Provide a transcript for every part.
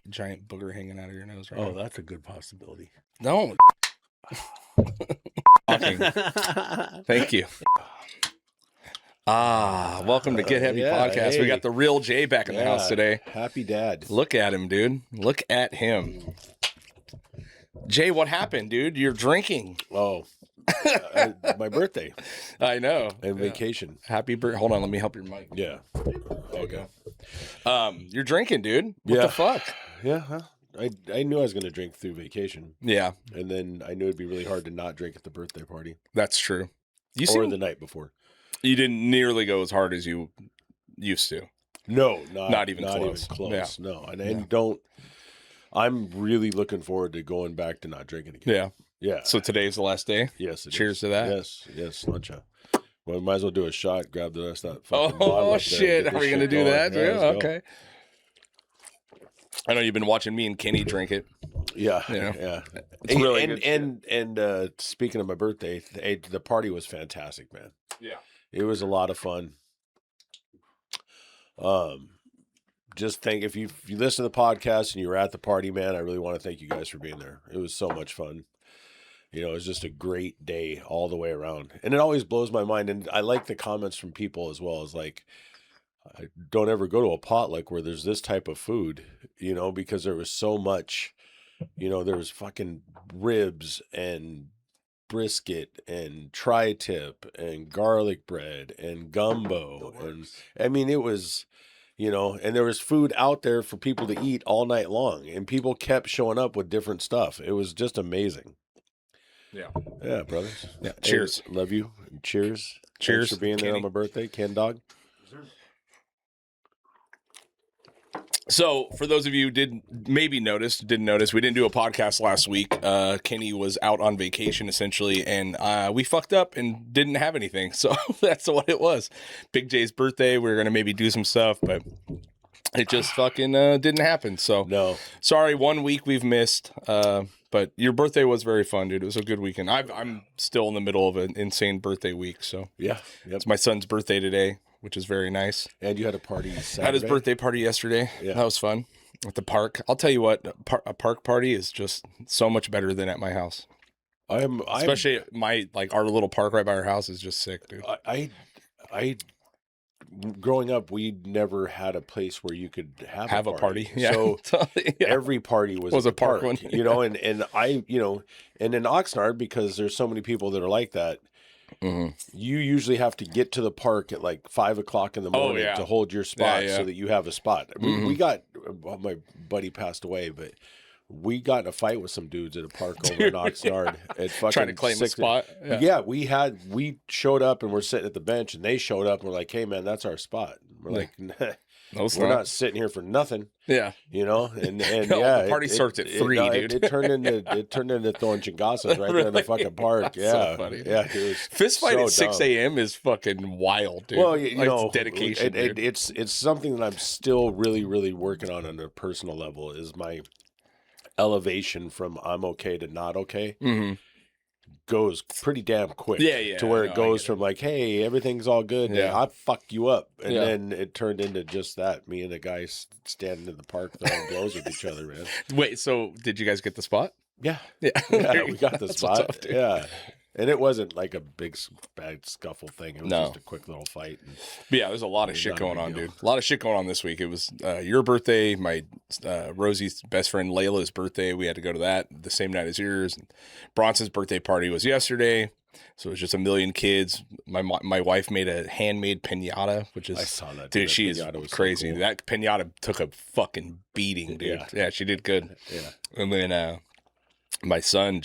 giant booger hanging out of your nose right Oh, now. that's a good possibility. Don't. Thank you. Welcome to Get Heavy Podcast. Hey. We got the real Jay back in the house today. Happy dad. Look at him, dude. Look at him. Jay, what happened, dude? You're drinking. Oh, my birthday. I know. And vacation. Happy birthday. Hold on, let me help your mic. Yeah. Okay. You're drinking, dude. What the fuck? Yeah. Huh? I knew I was going to drink through vacation. Yeah. And then I knew it'd be really hard to not drink at the birthday party. That's true. Or the night before. You didn't nearly go as hard as you used to. No, not even close. Yeah. No, and don't. I'm really looking forward to going back to not drinking again. Yeah. Yeah. So today's the last day? Yes. Cheers to that. Yes. Lunch. Well, we might as well do a shot. Grab the rest of that fucking bottle Oh, up shit. there, Are we going to do going. that? Yeah, okay. I know you've been watching me and Kenny drink it. Yeah. It's really good. And speaking of my birthday, the party was fantastic, man. Yeah. It was a lot of fun. Just think if you listen to the podcast and you were at the party, man, I really want to thank you guys for being there. It was so much fun. You know, it was just a great day all the way around. And it always blows my mind. And I like the comments from people as well as like, I don't ever go to a potluck where there's this type of food, you know, because there was so much, you know, there was fucking ribs and brisket and tri-tip and garlic bread and gumbo. And I mean, it was, you know, and there was food out there for people to eat all night long. And people kept showing up with different stuff. It was just amazing. Yeah. Yeah, brothers. Yeah. Cheers. Hey, love you. Cheers. Cheers. Thanks for being there on my birthday, Ken Dog. So, for those of you who didn't notice, we didn't do a podcast last week. Kenny was out on vacation, essentially, and we fucked up and didn't have anything. So, that's what it was. Big J's birthday, we were going to maybe do some stuff, but it just fucking didn't happen. So, no. Sorry, 1 week we've missed, but your birthday was very fun, dude. It was a good weekend. I'm still in the middle of an insane birthday week, so. Yeah. Yep. It's my son's birthday today, which is very nice. And you had a party Saturday? Had his birthday party yesterday. Yeah. That was fun at the park. I'll tell you what, a park party is just so much better than at my house. Especially our little park right by our house is just sick, dude. I growing up, we never had a place where you could have a party. Yeah. So every party was a park one. You know, and I, you know, and in Oxnard, because there's so many people that are like that, you usually have to get to the park at like 5 o'clock in the morning to hold your spot so that you have a spot. We got, well, my buddy passed away, but we got in a fight with some dudes at a park over in Oxnard at fucking trying to claim a spot. Yeah, we showed up and we're sitting at the bench and they showed up and we're like, hey man, that's our spot. We're like, nah, we're not sitting here for nothing. Yeah. You know, and the party starts at 3, dude. It turned into throwing chingasas right there in the fucking park. That's yeah. So funny. Yeah. It was fist fight so at 6 dumb. a.m. is fucking wild, dude. Well, you know, it's dedication. Dude. It's something that I'm still really, really working on a personal level is my elevation from I'm okay to not okay. Goes pretty damn quick. Yeah. To where it goes from like, hey, everything's all good. Yeah. And I fuck you up. And then it turned into just that. Me and a guy standing in the park throwing blows with each other, man. Wait, so did you guys get the spot? Yeah. Yeah. We got the spot. Up, yeah. And it wasn't like a big bad scuffle thing. It was just a quick little fight. But yeah, there's a lot of shit going on, dude. A lot of shit going on this week. It was your birthday, my Rosie's best friend Layla's birthday. We had to go to that the same night as yours. And Bronson's birthday party was yesterday. So it was just a million kids. My wife made a handmade pinata, which is... I saw that. Dude, she is crazy. So cool. That pinata took a fucking beating, dude. Yeah, she did good. Yeah. And then my son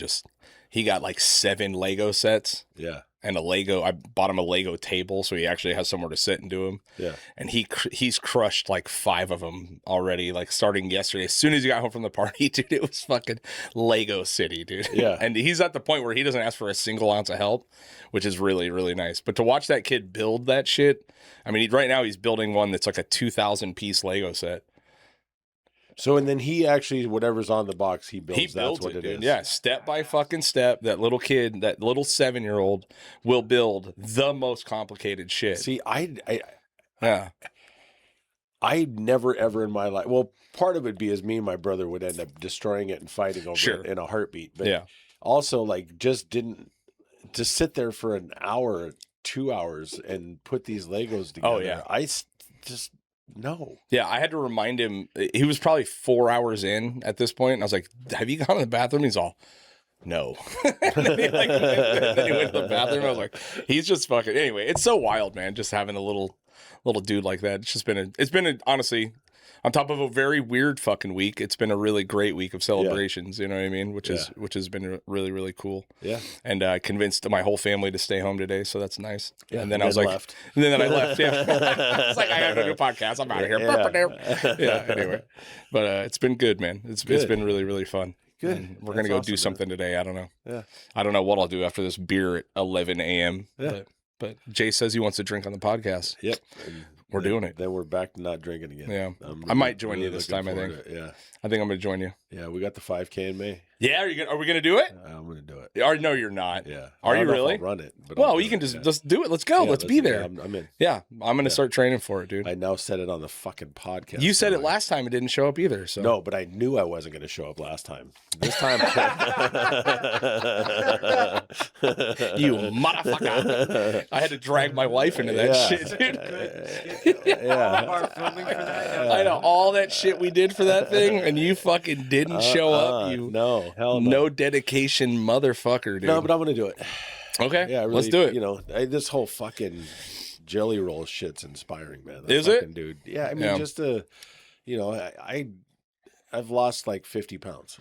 he got like 7 Lego sets. Yeah. And I bought him a Lego table, so he actually has somewhere to sit and do them. Yeah. And he's crushed like 5 of them already, like starting yesterday. As soon as he got home from the party, dude, it was fucking Lego City, dude. Yeah. And he's at the point where he doesn't ask for a single ounce of help, which is really, really nice. But to watch that kid build that shit, I mean, right now he's building one that's like a 2,000-piece Lego set. So, and then he actually, whatever's on the box, he builds that's what it is. Yeah, step by fucking step, that little kid, that little 7-year-old will build the most complicated shit. See, yeah. I never ever in my life. Well, part of it be is me and my brother would end up destroying it and fighting over Sure. it in a heartbeat. But Yeah. also like just didn't to sit there for an hour, 2 hours and put these Legos together. Oh, yeah. Just no. Yeah, I had to remind him. He was probably 4 hours in at this point, and I was like, "Have you gone to the bathroom?" He's all, "No." And then he went to the bathroom. I was like, "He's just fucking." Anyway, it's so wild, man. Just having a little dude like that. It's been honestly, on top of a very weird fucking week. It's been a really great week of celebrations. You know what I mean? Which has been really, really cool. Yeah. And I convinced my whole family to stay home today, so that's nice. Yeah, and then I was like, left. and then I left. Yeah, it's like I gotta go do a podcast. I'm out of here. Yeah. Anyway, but it's been good, man. It's been really, really fun. Good. And we're gonna go do something today. I don't know. Yeah. I don't know what I'll do after this beer at 11 a.m. Yeah. But Jay says he wants to drink on the podcast. Yep. We're doing it. Then we're back to not drinking again. Yeah. I might join you this time, I think. Yeah. I think I'm going to join you. Yeah, we got the 5K in May. Yeah, are we going to do it? I'm going to do it. Or no, you're not. Yeah. Are you really? I'll run it. But well, you can just do it. Let's go. Let's be there. I'm in. Yeah, I'm going to start training for it, dude. I now said it on the fucking podcast. You said it last time. It didn't show up either. So no, but I knew I wasn't going to show up last time. This time, you motherfucker! I had to drag my wife into that shit, dude. I know all that shit we did for that thing, and you fucking didn't show up. You no, hell no. No dedication, motherfucker, dude. No, but I'm going to do it. Okay, yeah, really, let's do it. You know, this whole fucking jelly roll shit's inspiring, man. Is it, dude? Yeah, I mean, just to, you know, I've lost like 50 pounds,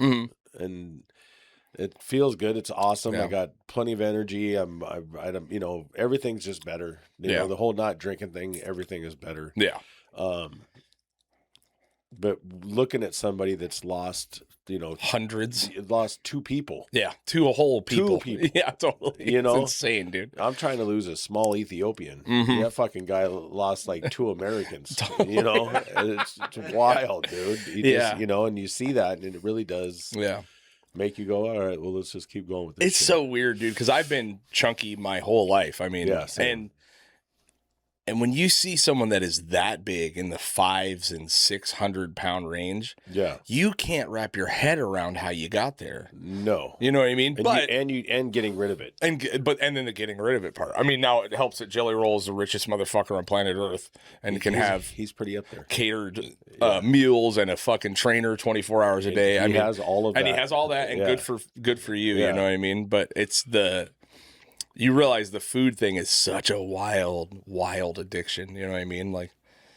and it feels good. It's awesome. I got plenty of energy. I'm you know, everything's just better. You know, the whole not drinking thing, everything is better. Yeah. But looking at somebody that's lost, you know, hundreds, lost 2 people. Yeah, 2 whole people. 2 people. Yeah, totally. You know, it's insane, dude. I'm trying to lose a small Ethiopian. That fucking guy lost like 2 Americans. Totally. You know, it's wild, dude. Just, you know, and you see that, and it really does. Yeah. Make you go, all right, well, let's just keep going with this. It's shit. So weird, dude, because I've been chunky my whole life. I mean, and when you see someone that is that big in the 500 and 600 pound range, you can't wrap your head around how you got there. No, you know what I mean. And and getting rid of it, and then the getting rid of it part. I mean, now it helps that Jelly Roll is the richest motherfucker on planet Earth, and he's pretty up there. Catered meals and a fucking trainer 24 hours a day. He has all of that, and he has all that, and good for you. You know what I mean. But it's you realize the food thing is such a wild addiction. You know what I mean? Like,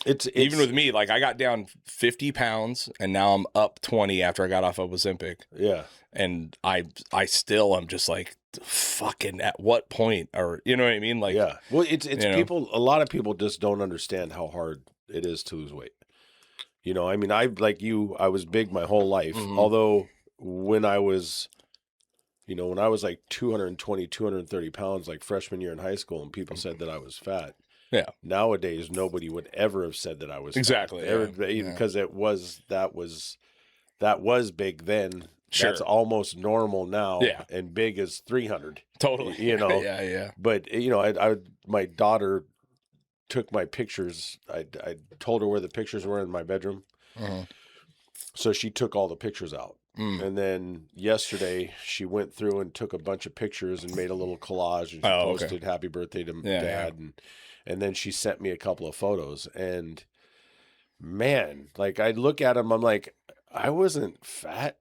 it's even with me, like I got down 50 pounds and now I'm up 20 after I got off of Ozempic. Yeah. And I still am just like, fucking at what point? Or, you know what I mean? Like, yeah. Well, it's people, a lot of people just don't understand how hard it is to lose weight. You know, I mean, I was big my whole life. Although when I was like 220, 230 pounds, like freshman year in high school, and people said that I was fat. Yeah. Nowadays, nobody would ever have said that I was exactly fat. Because that was big then. Sure. That's almost normal now. Yeah. And big is 300. Totally. You know. Yeah. But you know, my daughter took my pictures. I told her where the pictures were in my bedroom. So she took all the pictures out. And then yesterday she went through and took a bunch of pictures and made a little collage and she posted happy birthday to Dad. And then she sent me a couple of photos, and man, like I look at them, I'm like, I wasn't fat.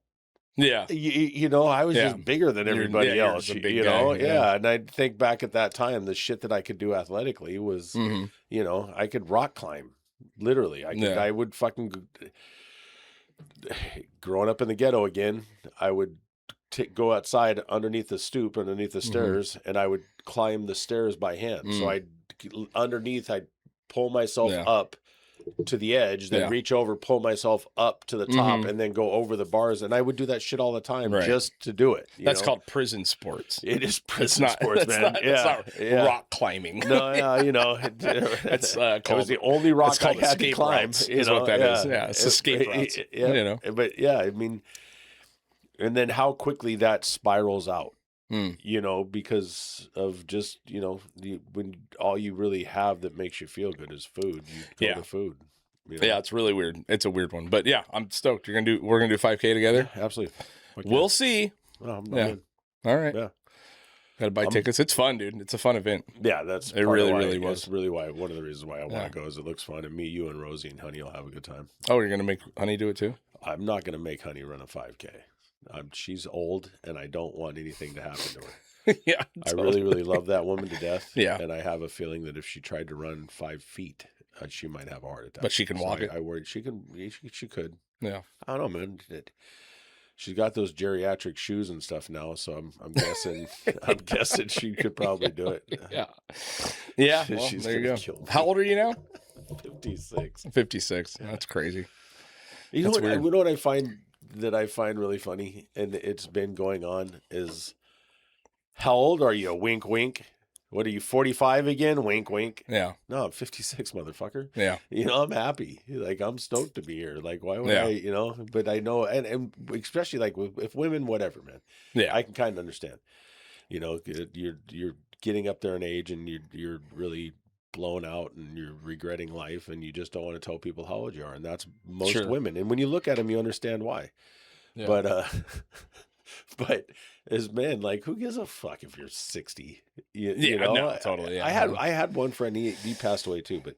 Yeah. You know, I was just bigger than everybody else, you know? Guy, And I think back at that time, the shit that I could do athletically was, you know, I could rock climb. Literally. I would fucking... Growing up in the ghetto again, I would go outside underneath the stoop, underneath the stairs, and I would climb the stairs by hand. So I'd pull myself up to the edge, then reach over, pull myself up to the top, and then go over the bars. And I would do that shit all the time just to do it. That's called prison sports. It is prison sports, man. It's not rock climbing. No, you know, it's it was the only rock I had to climb. Is what that is. Yeah, it's escape routes. You know, but yeah, I mean, and then how quickly that spirals out. You know, because of just, you know, when all you really have that makes you feel good is food. You go to food. You know? Yeah, it's really weird. It's a weird one, but yeah, I'm stoked. We're gonna do 5K together. Yeah, absolutely. Okay. We'll see. I'm Yeah. in. All right. Yeah. Got to buy tickets. It's fun, dude. It's a fun event. Yeah, that's it. Really was. That's really why. One of the reasons why I want to go is it looks fun, and me, you, and Rosie and Honey will have a good time. Oh, you're gonna make Honey do it too? I'm not gonna make Honey run a 5K. She's old, and I don't want anything to happen to her. Yeah, totally. I really love that woman to death. Yeah, and I have a feeling that if she tried to run 5 feet, she might have a heart attack. But she can walk it. I worried she can. She could. Yeah, I don't know, man. She's got those geriatric shoes and stuff now, so I'm guessing I'm guessing she could probably do it. Yeah, yeah. Well, She's there you go. How old are you now? 56. 56. That's crazy. You know what I find really funny, and it's been going on, is how old are you? Wink, wink. What are you, 45 again? Wink, wink. Yeah. No, I'm 56, motherfucker. Yeah. You know, I'm happy. Like, I'm stoked to be here. Like, why would I, you know? But I know, and especially like if women, whatever, man. Yeah. I can kind of understand. You know, you're getting up there in age, and you're really blown out, and you're regretting life, and you just don't want to tell people how old you are, and that's most women. And when you look at them, you understand why. Yeah. But as men, like, who gives a fuck if you're 60? You know? No, totally. Yeah. I had one friend, he passed away too, but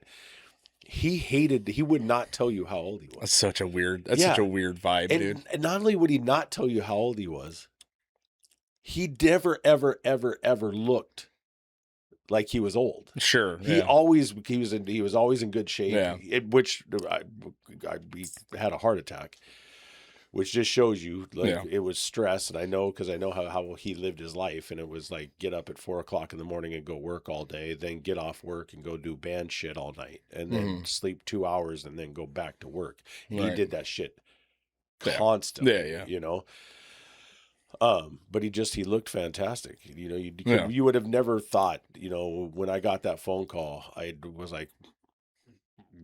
he would not tell you how old he was. That's such a weird vibe, dude. And not only would he not tell you how old he was, he never, ever, ever, ever looked like he was old. Sure. He was always in good shape. Yeah. He had a heart attack, which just shows you, like, it was stress. And I know, because I know how he lived his life, and it was like, get up at 4 o'clock in the morning and go work all day, then get off work and go do band shit all night, and then sleep 2 hours and then go back to work. He did that shit constantly. Yeah. You know. But he looked fantastic. You know, you would have never thought, you know, when I got that phone call, I was like,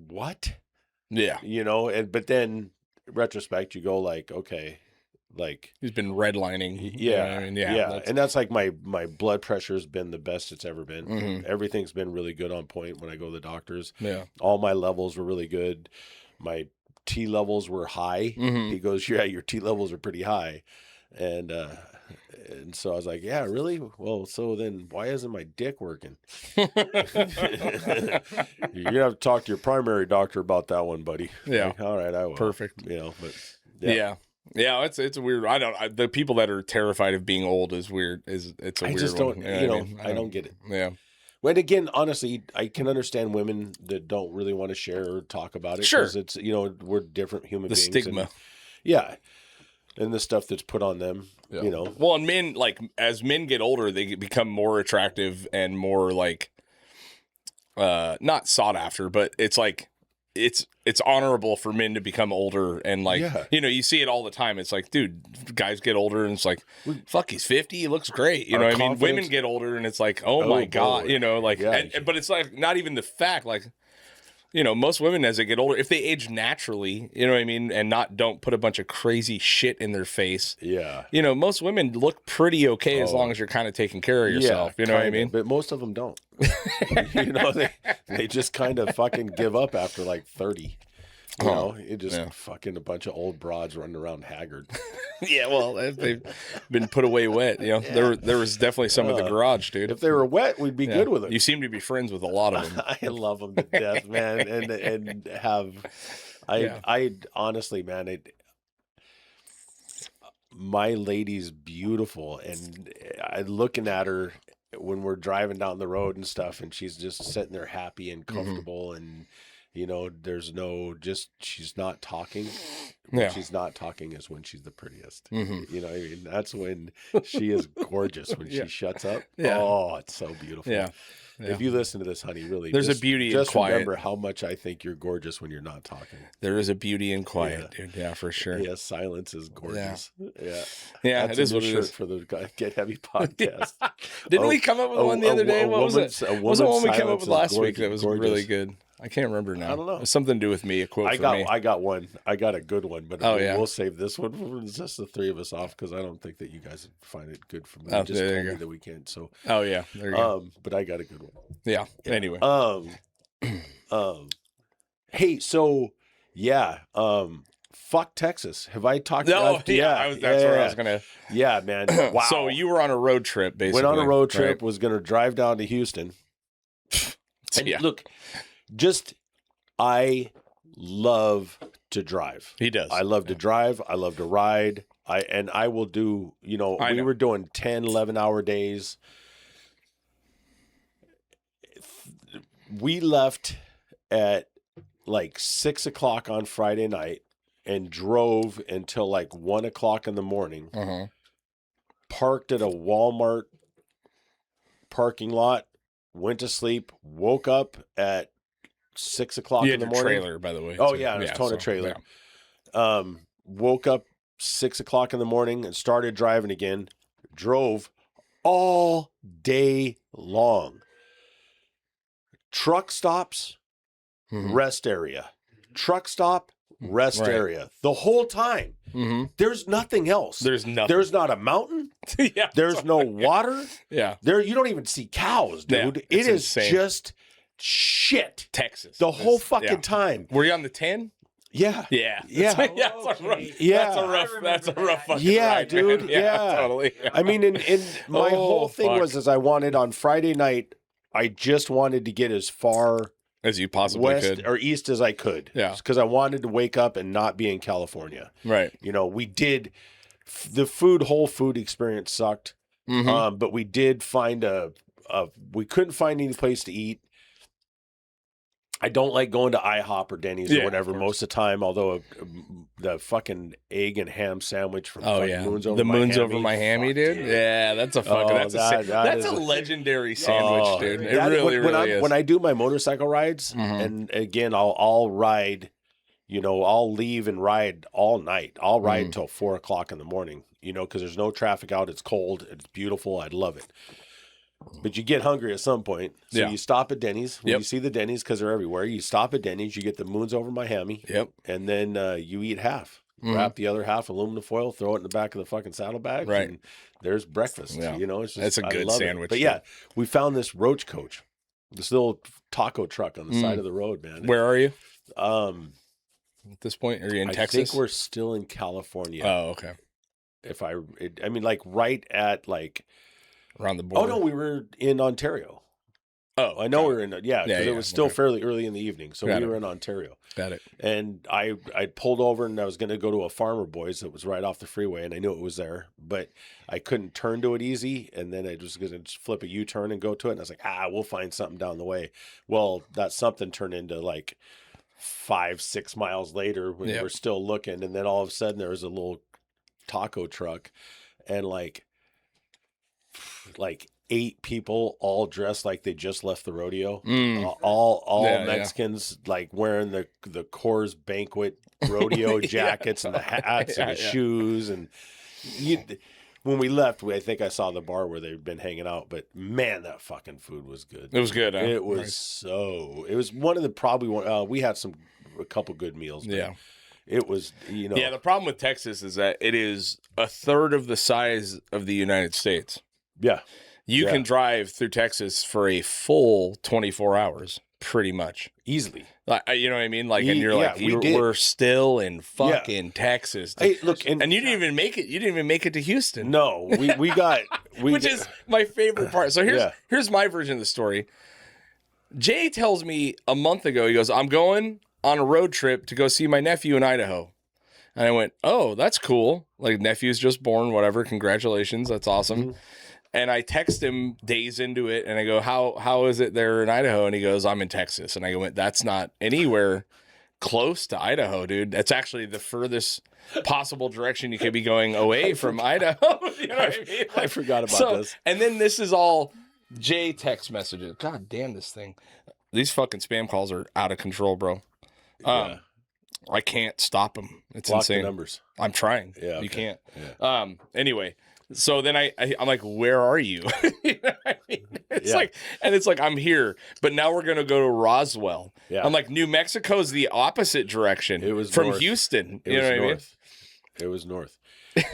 what? Yeah. You know, but then retrospect, you go like, okay, like, he's been redlining. Yeah. I mean, And that's like my blood pressure has been the best it's ever been. Everything's been really good on point when I go to the doctors. Yeah. All my levels were really good. My T levels were high. He goes, yeah, your T levels are pretty high. And so I was like, yeah, really? Well, so then why isn't my dick working? You're gonna have to talk to your primary doctor about that one, buddy. Yeah. Like, all right, I will. Perfect. You know, but yeah. It's a weird. The people that are terrified of being old is weird. It's a weird. I just don't. One. I don't get it. Yeah. But again, honestly, I can understand women that don't really want to share or talk about it. Sure. Because it's, you know, we're different human beings. The stigma. And the stuff that's put on them, you know. Well, and men, like, as men get older, they become more attractive and more, like, not sought after, but it's like, it's honorable for men to become older, and, like, you know, you see it all the time. It's like, dude, guys get older, and it's like, fuck, he's 50, he looks great. You know what I mean? Women get older, and it's like, oh my God, you know, like, but it's like, not even the fact, like, you know, most women as they get older, if they age naturally, you know what I mean, and don't put a bunch of crazy shit in their face. Yeah. You know, most women look pretty okay as long as you're kind of taking care of yourself. You know what I mean? But most of them don't. You know, they just kind of fucking give up after like 30. You know, it just fucking a bunch of old broads running around haggard. Yeah, well, they've been put away wet. You know, there was definitely some in the garage, dude. If they were wet, we'd be good with it. You seem to be friends with a lot of them. I love them to death, man, and I honestly, man, my lady's beautiful, and I looking at her when we're driving down the road and stuff, and she's just sitting there happy and comfortable, and you know, she's not talking. When she's not talking is when she's the prettiest. You know what I mean? That's when she is gorgeous, when she shuts up. Oh, it's so beautiful. Yeah. If you listen to this, honey, really, there's a beauty in quiet. Just remember how much I think you're gorgeous when you're not talking. There is a beauty in quiet, dude. Yeah, for sure. Yeah, silence is gorgeous. Yeah, that's it is a what new it shirt is. For the Get Heavy podcast. Didn't we come up with one the other day? What was it? What was the one we came up with last week that was really good? I can't remember now. I don't know. It was something to do with me. A quote for me. I got one. I got a good one, but we'll save this one for just the three of us off, because I don't think that you guys find it good for me. Oh, just told me that we can't. So. Oh yeah, there you go. But I got a good one. Yeah. Anyway. Hey, so yeah, fuck Texas. Have I talked No, about that's where I was gonna. Yeah, man. Wow. So you were on a road trip, basically. Went on a road trip, right? was gonna drive down to Houston. And Yeah. look, I love to drive. He does. I love to drive. I love to ride. I will do, we were doing 10, 11-hour days. We left at like 6 o'clock on Friday night and drove until like 1 o'clock in the morning. Uh-huh. Parked at a Walmart parking lot, went to sleep, woke up at 6 o'clock in the morning. Trailer, by the way. Oh, yeah, I was towing a trailer. Yeah. Woke up 6 o'clock in the morning and started driving again. Drove all day long. Truck stops, rest area. Truck stop, rest area. The whole time. Mm-hmm. There's nothing else. There's nothing. There's not a mountain. Yeah. There's no water. Yeah. You don't even see cows, dude. Yeah, it is insane. Just shit. Texas. The whole fucking time. Were you on the 10? Yeah. Yeah. Yeah. That's a rough fucking ride, dude. Man. Yeah. Totally. I mean, and my whole thing was I wanted on Friday night, I just wanted to get as far as you possibly west could or east as I could. Yeah. Because I wanted to wake up and not be in California. Right. We did the whole food experience sucked. Mm-hmm. But we did find we couldn't find any place to eat. I don't like going to IHOP or Denny's or whatever most of the time, although the fucking egg and ham sandwich from Moons Over Miami, dude. Yeah, that's a fucking that's a legendary sandwich, dude. It really is. When I do my motorcycle rides, and again, I'll ride, I'll leave and ride all night. I'll ride till 4 o'clock in the morning, because there's no traffic out. It's cold. It's beautiful. I love it. But you get hungry at some point. So you stop at Denny's. When you see the Denny's, because they're everywhere, you stop at Denny's, you get the Moons Over Miami. Yep. And then you eat half. Wrap the other half aluminum foil, throw it in the back of the fucking saddlebag. Right. And there's breakfast. Yeah. It's just, that's a good sandwich. But yeah, we found this roach coach, this little taco truck on the side of the road, man. Where are you? At this point, are you in Texas? I think we're still in California. Oh, okay. Right at like... around the border. Oh, no, we were in Ontario. Oh, I know we were in, because it was still fairly early in the evening. So we were in Ontario. Got it. And I pulled over and I was going to go to a Farmer Boys that was right off the freeway, and I knew it was there, but I couldn't turn to it easy. And then I was going to flip a U-turn and go to it. And I was like, we'll find something down the way. Well, that something turned into like 5-6 miles later when we're still looking. And then all of a sudden there was a little taco truck and like 8 people all dressed like they just left the rodeo. All Mexicans like wearing the Coors Banquet rodeo jackets and the hats and the shoes. And when we left, I think I saw the bar where they'd been hanging out. But man, that fucking food was good. It was good. Huh? It was It was one of the we had a couple good meals. But it was Yeah, the problem with Texas is that it is a third of the size of the United States. Yeah. You can drive through Texas for a full 24 hours, pretty much. Easily. You know what I mean? Like, and you're like, we're still in fucking Texas. Hey, look, and you didn't even make it. You didn't even make it to Houston. No, we got... Which is my favorite part. So here's my version of the story. Jay tells me a month ago, he goes, I'm going on a road trip to go see my nephew in Idaho. And I went, oh, that's cool. Like, nephew's just born, whatever. Congratulations. That's awesome. Mm-hmm. And I text him days into it, and I go, how is it there in Idaho? And he goes, I'm in Texas. And I go, that's not anywhere close to Idaho, dude. That's actually the furthest possible direction you could be going away from Idaho. You know what I mean? I forgot about this. And then this is all Jay text messages. God damn this thing. These fucking spam calls are out of control, bro. I can't stop them. It's Block insane. The numbers. I'm trying. Yeah, okay. You can't. Yeah. Anyway, so then I'm like, where are you? You know what I mean? It's like I'm here, but now we're gonna go to Roswell. Yeah. I'm like, New Mexico's the opposite direction. It was from north. Houston. It was know north. It was north.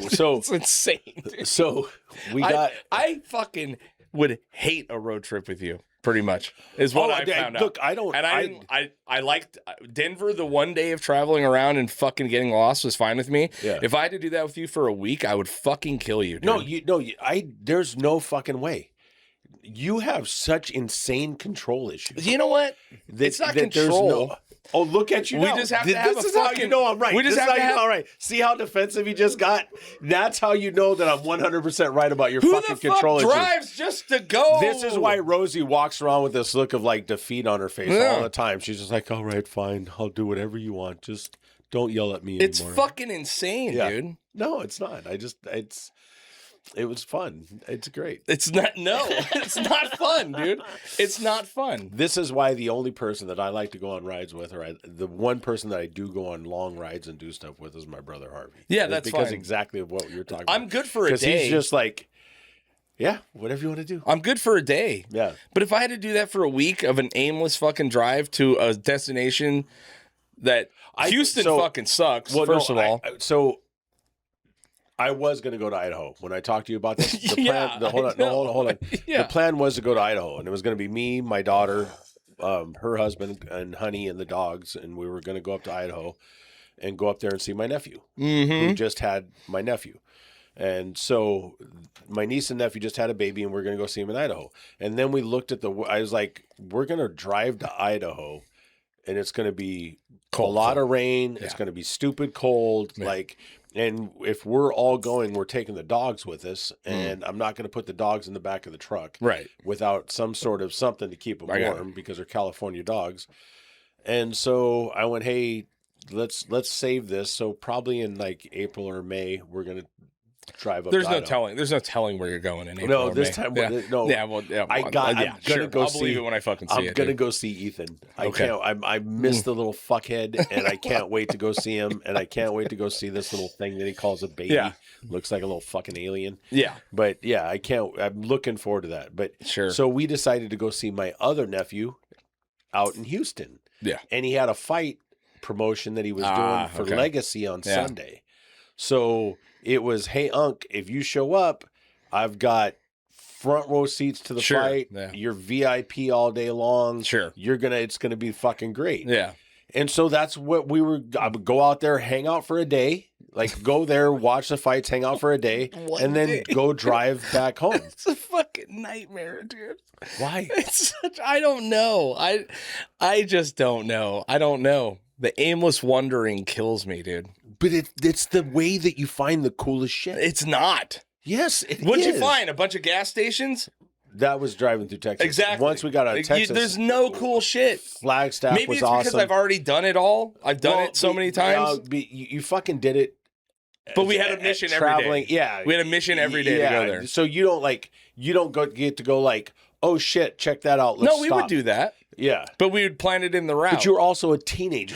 So it's insane. Dude. So we got. I fucking would hate a road trip with you. pretty much is what I found out. Look, I don't. And I liked Denver. The one day of traveling around and fucking getting lost was fine with me. Yeah. If I had to do that with you for a week, I would fucking kill you, dude. There's no fucking way. You have such insane control issues. You know what? It's not control. Oh, look at you We now. just have to have This a is how fucking- you know I'm right. we just This is have how to you know have- I'm right. See how defensive you just got? That's how you know that I'm 100% right about your Who fucking the fuck control issues. drives just to go? This is why Rosie walks around with this look of like defeat on her face all the time. She's just like, all right, fine. I'll do whatever you want. Just don't yell at me anymore. It's fucking insane, dude. No, it's not. It was fun. It's great. It's not. No, it's not fun, dude. It's not fun. This is why the only person that I like to go on rides with, or the one person that I do go on long rides and do stuff with, is my brother Harvey. Yeah, that's because fine. exactly of what you're talking about. I'm good for a day. Because he's just like, yeah, whatever you want to do. I'm good for a day. Yeah. But if I had to do that for a week of an aimless fucking drive to a destination that Houston fucking sucks, first of all. I was going to go to Idaho when I talked to you about this. The Yeah, plan, hold on. Yeah. The plan was to go to Idaho, and it was going to be me, my daughter, her husband, and Honey, and the dogs, and we were going to go up to Idaho and go up there and see my nephew, who just had my nephew. And so my niece and nephew just had a baby, and we're going to go see him in Idaho. And then we looked at I was like, we're going to drive to Idaho, and it's going to be Cold, a lot of rain. It's going to be stupid cold. Yeah. And if we're all going, we're taking the dogs with us, and I'm not going to put the dogs in the back of the truck, Right. without some sort of something to keep them warm, because they're California dogs. And so I went, hey, let's save this. So probably in like April or May, we're going to drive up. There's to no Idaho. telling. There's no telling where you're going in April. No, or this May. time, Yeah. no. Yeah, well, yeah. I'm gonna go I'll see. believe it when I fucking see I'm it. gonna dude. go see Ethan. I Okay. can't. I miss the little fuckhead, and I can't wait to go see him. And I can't wait to go see this little thing that he calls a baby. Yeah. Looks like a little fucking alien. Yeah. But yeah, I can't. I'm looking forward to that. But Sure. So we decided to go see my other nephew out in Houston. Yeah. And he had a fight promotion that he was doing for Legacy on Sunday. So it was, hey, Unc, if you show up, I've got front row seats to the fight. Yeah. You're VIP all day long. Sure. It's gonna be fucking great. Yeah. And so that's what I would go out there, hang out for a day, like go there, watch the fights, hang out for a day, and then go drive back home. It's a fucking nightmare, dude. Why? I don't know. I just don't know. I don't know. The aimless wandering kills me, dude. But it's the way that you find the coolest shit. It's not. Yes, it What'd is. you find? A bunch of gas stations? That was driving through Texas. Exactly. Once we got out of Texas, there's no cool shit. Flagstaff Maybe was it's awesome. because I've already done it all. I've done it so many times. You fucking did it. But we had a mission every day. Yeah, we had a mission every day to go there. So you don't get to go like, oh shit, check that out. Let's we stop. would do that. Yeah, but we would plan it in the route. But you were also a teenager.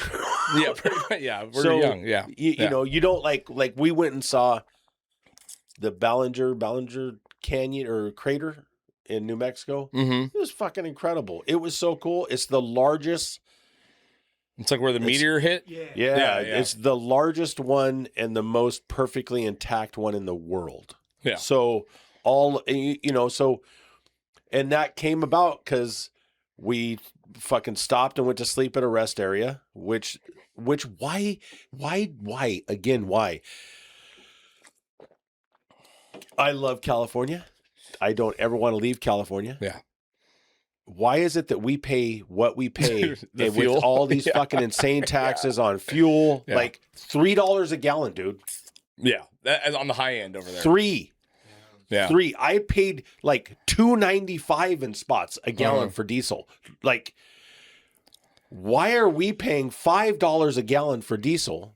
Yeah, pretty much, yeah, we're young. Yeah, you know, you don't like we went and saw the Ballinger Canyon or crater in New Mexico. Mm-hmm. It was fucking incredible. It was so cool. It's the largest. It's like where the meteor hit. Yeah, it's the largest one and the most perfectly intact one in the world. Yeah. So and that came about because we fucking stopped and went to sleep at a rest area. Which why again? Why? I love California. I don't ever want to leave California. Yeah. Why is it that we pay what we pay The with fuel? all these fucking insane taxes on fuel? Yeah. Like $3 a gallon, dude. Yeah, that, on the high end over there. $3. Yeah. $3. I paid like $2.95 in spots a gallon for diesel. Like, why are we paying $5 a gallon for diesel?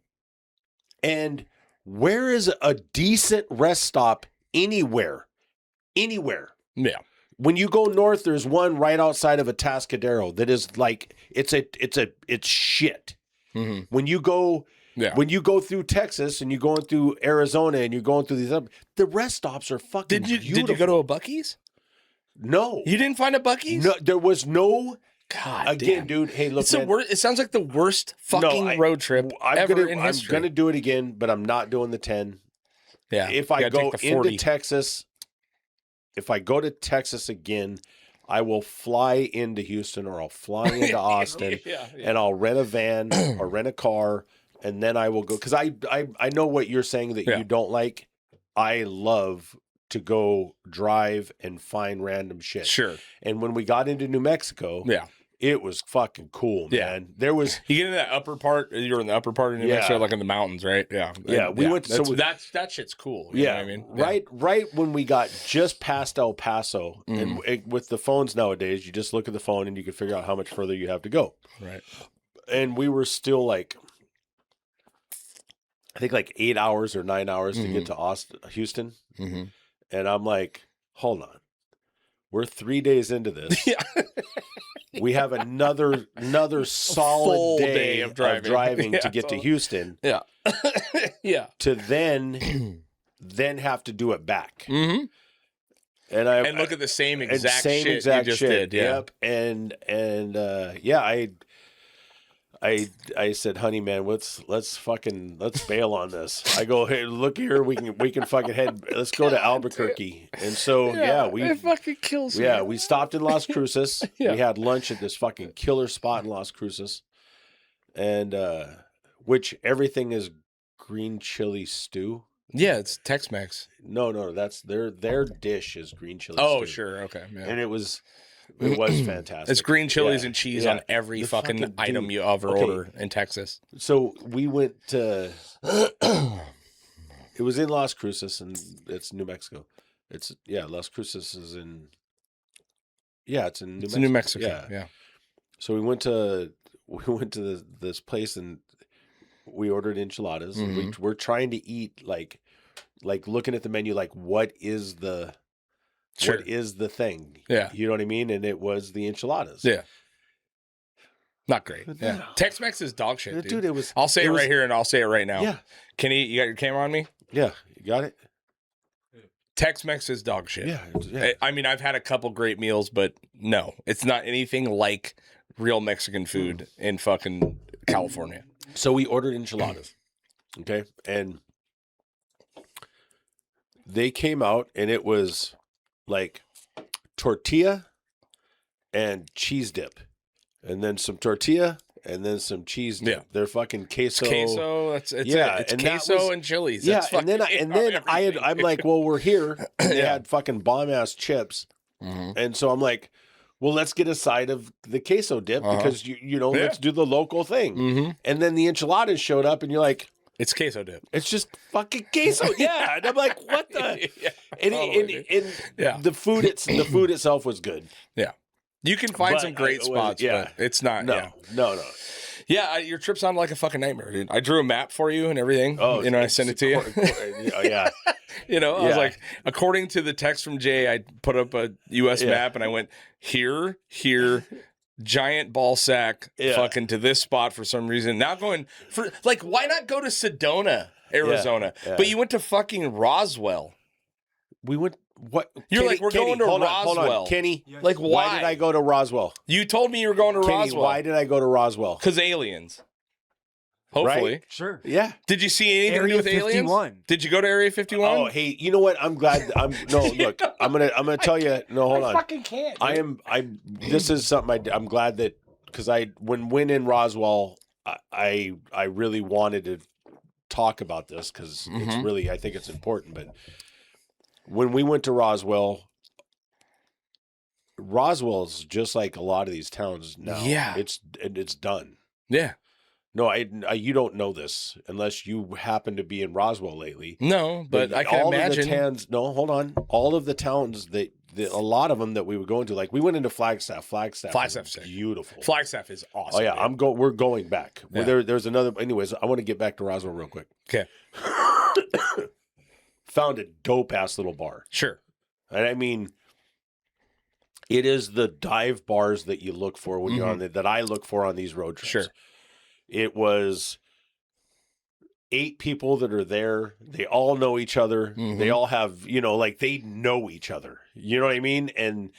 And where is a decent rest stop anywhere? Anywhere. Yeah. When you go north, there's one right outside of Atascadero that is like it's shit. Mm-hmm. When you go through Texas and you're going through Arizona and you're going through these other, the rest stops are fucking beautiful. Did you go to a Buc-ee's? No. You didn't find a Buc-ee's? No, there was no. God again, damn. dude. Hey, look, it's the worst. It sounds like the worst fucking road trip ever in history. I'm gonna do it again, but I'm not doing the 10. Yeah. If I go into Texas, if I go to Texas again, I will fly into Houston or I'll fly into Austin and I'll rent a van or rent a car and then I will go. Because I know what you're saying that you don't like. I love to go drive and find random shit. Sure. And when we got into New Mexico, it was fucking cool, man. There was you get in that upper part. You're in the upper part of New Mexico, like in the mountains, right? Yeah, yeah. We went. That shit's cool. You know what I mean? Right when we got just past El Paso, and with the phones nowadays, you just look at the phone and you can figure out how much further you have to go. Right. And we were still like, I think like 8 hours or 9 hours to get to Houston, and I'm like, hold on, we're 3 days into this. We have another solid day of driving to get to Houston. Yeah. To then have to do it back. And look at the same exact shit you just did. Yeah. Yep. And I said, honey, man, let's bail on this. I go, hey, look here, we can fucking head. Let's go to Albuquerque. And so it fucking kills me. Yeah, we stopped in Las Cruces. We had lunch at this fucking killer spot in Las Cruces, and which everything is green chili stew. Yeah, it's Tex-Mex. No, that's their dish is green chili. Oh, stew. Sure, okay, yeah. And it was fantastic. It's green chilies and cheese on every fucking item you ever order in Texas. So we went to. It was in Las Cruces, and it's New Mexico. Las Cruces is in. Yeah, it's in New Mexico. Yeah. So we went to this place and we ordered enchiladas. We're trying to eat like looking at the menu, like what is the thing? Yeah. You know what I mean? And it was the enchiladas. Yeah. Not great. Yeah. Tex-Mex is dog shit, dude. It was. I'll say it right here and I'll say it right now. Yeah. Kenny, you got your camera on me? Yeah. You got it? Tex-Mex is dog shit. Yeah. I mean, I've had a couple great meals, but no, it's not anything like real Mexican food in fucking California. So we ordered enchiladas. Okay. And they came out and it was like tortilla and cheese dip. And then some tortilla and then some cheese dip. Yeah. They're fucking queso. It's queso. It's and queso and chilies. Yeah. That's And then I'm like, well, we're here. And they had fucking bomb ass chips. And so I'm like, well, let's get a side of the queso dip because let's do the local thing. And then the enchiladas showed up and you're like, it's queso dip. It's just fucking queso. Yeah. And I'm like, what the? The food itself was good. Yeah. You can find some great spots, but it's not. No. Yeah, your trip sounded like a fucking nightmare, dude. I drew a map for you and everything. Oh, I sent it to you. Yeah. I was like, according to the text from Jay, I put up a U.S. map and I went here, giant ball sack, fucking to this spot for some reason. Now going for why not go to Sedona, Arizona? Yeah. But you went to fucking Roswell. We went. What? You're Kenny, like, we're going to Roswell. Hold on, Kenny. Like, why did I go to Roswell? You told me you were going to Roswell. Why did I go to Roswell? Because aliens. Hopefully. Right? Sure. Yeah. Did you see anything to do with 51? Aliens? Did you go to Area 51? Oh, hey, you know what? I'm glad. Look, I'm gonna tell you. No, hold on. I fucking can't. Dude. This is something I'm glad that because when in Roswell, I really wanted to talk about this because it's really I think it's important, but. When we went to Roswell's just like a lot of these towns now. Yeah, it's done. Yeah. No, you don't know this unless you happen to be in Roswell lately. No, but I can imagine. Hold on. All of the towns a lot of them that we were going to, like we went into Flagstaff. Flagstaff's beautiful. Flagstaff is awesome. Oh yeah, man. we're going back. Yeah. There's another. Anyways, I want to get back to Roswell real quick. Okay. Found a dope ass little bar. Sure. And I mean, it is the dive bars that you look for when you're on that I look for on these road trips. Sure. It was 8 people that are there. They all know each other. They all have, they know each other. You know what I mean? And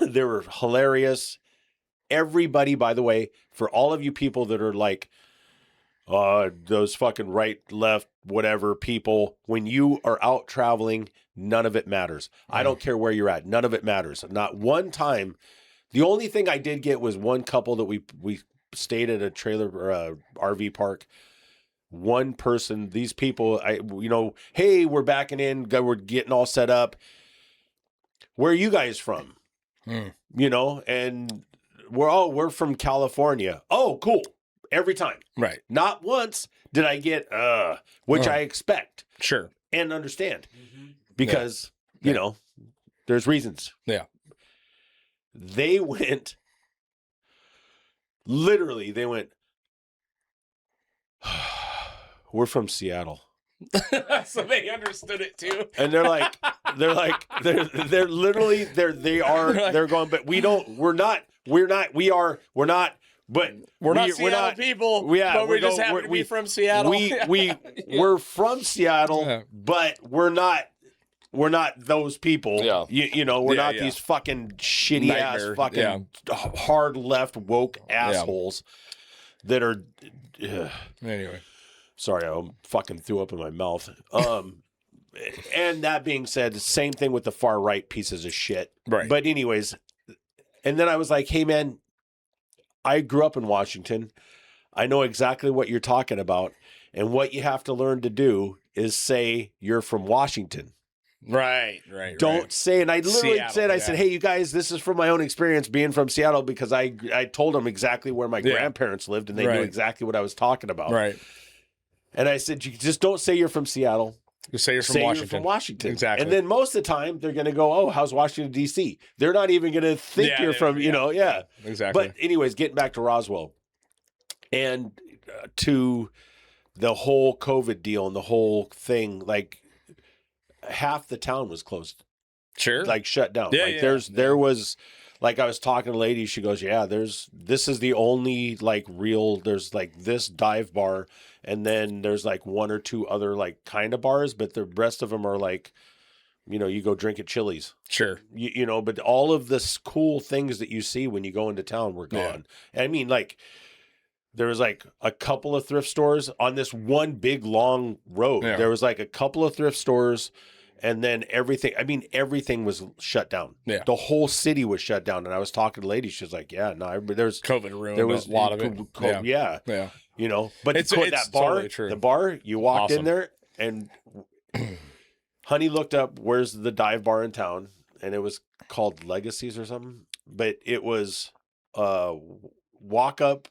they were hilarious. Everybody, by the way, for all of you people that are like, those fucking right, left, whatever people, when you are out traveling, none of it matters. I don't care where you're at. None of it matters. Not one time. The only thing I did get was one couple that we stayed at a trailer or a RV park. One person, these people, hey, we're backing in. We're getting all set up. Where are you guys from? And we're from California. Oh, cool. Every time. Right. Not once did I get, which I expect. Sure. And understand. Because, there's reasons. Yeah. They went, literally, we're from Seattle. So they understood it too. And they're literally, they're going, but we're not, but we're not Seattle people. Yeah, but we just happen to be from Seattle. We're from Seattle, but we're not those people. Yeah. We're not these fucking shitty ass fucking hard left woke assholes that are. Anyway, sorry, I fucking threw up in my mouth. And that being said, same thing with the far right pieces of shit. Right. But anyways, and then I was like, hey man, I grew up in Washington. I know exactly what you're talking about. And what you have to learn to do is say you're from Washington. Right. Don't say, and I literally said, hey, you guys, this is from my own experience being from Seattle, because I told them exactly where my grandparents lived, and they knew exactly what I was talking about. Right. And I said, you just don't say you're from Seattle. Just say you're from Washington. You're from Washington. Exactly. And then most of the time, they're going to go, oh, how's Washington, D.C.? They're not even going to think you're from, Exactly. But anyways, getting back to Roswell and to the whole COVID deal and the whole thing, like half the town was closed. Sure. Like shut down. There was, like I was talking to a lady, she goes, this is the only like real, there's like this dive bar, and then there's like one or two other like kind of bars, but the rest of them are like, you go drink at Chili's. Sure. But all of this cool things that you see when you go into town were gone. Yeah. I mean, like, there was like a couple of thrift stores on this one big long road. Yeah. There was like a couple of thrift stores, and then everything was shut down. Yeah. The whole city was shut down. And I was talking to a lady, she was like, there's COVID ruined a lot of it. Yeah. But it's that bar, totally true. The bar, you walked in there, and Honey looked up, where's the dive bar in town? And it was called Legacies or something. But it was walk up,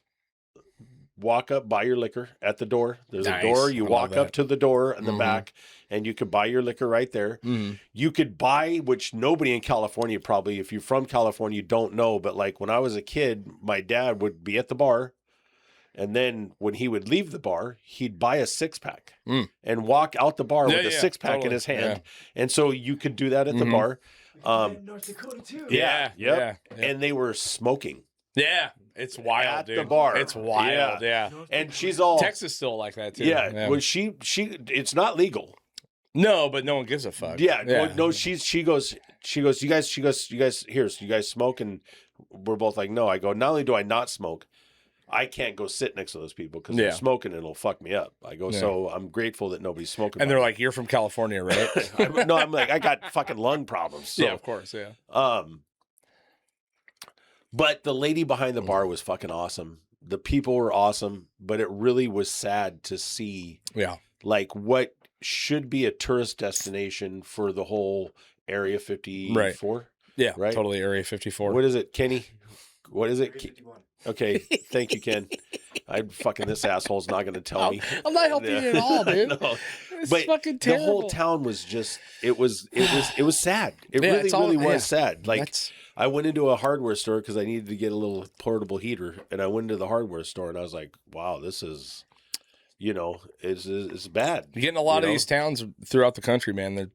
buy your liquor at the door. There's a door. You walk up to the door in the back, and you could buy your liquor right there. Mm-hmm. You could buy, which nobody in California probably, if you're from California, you don't know. But like when I was a kid, my dad would be at the bar. And then when he would leave the bar, he'd buy a 6-pack and walk out the bar with a 6-pack in his hand. Yeah. And so you could do that at the bar. North Dakota too. Yeah. And they were smoking. Yeah. It's wild, at dude. the bar. It's wild, yeah. And she's all Texas still like that too. Yeah. Well, she it's not legal. No, but no one gives a fuck. Yeah. Well, no, she goes, you guys smoke? And we're both like, no. I go, not only do I not smoke, I can't go sit next to those people because they're smoking and it'll fuck me up. I go, so I'm grateful that nobody's smoking. And they're like, you're from California, right? I'm like, I got fucking lung problems. So. Yeah, of course, yeah. But the lady behind the bar was fucking awesome. The people were awesome, but it really was sad to see like what should be a tourist destination for the whole Area 54. Right. Yeah, right? Totally Area 54. What is it, Kenny? What is it? 51. Okay, thank you, Ken. This asshole's not going to tell me. I'm not helping you at all, dude. No. But fucking terrible. The whole town was just it was sad. It really was sad. Like I went into a hardware store because I needed to get a little portable heater, and I went into the hardware store and I was like, wow, this is it's bad. You're getting a lot of these towns throughout the country, man.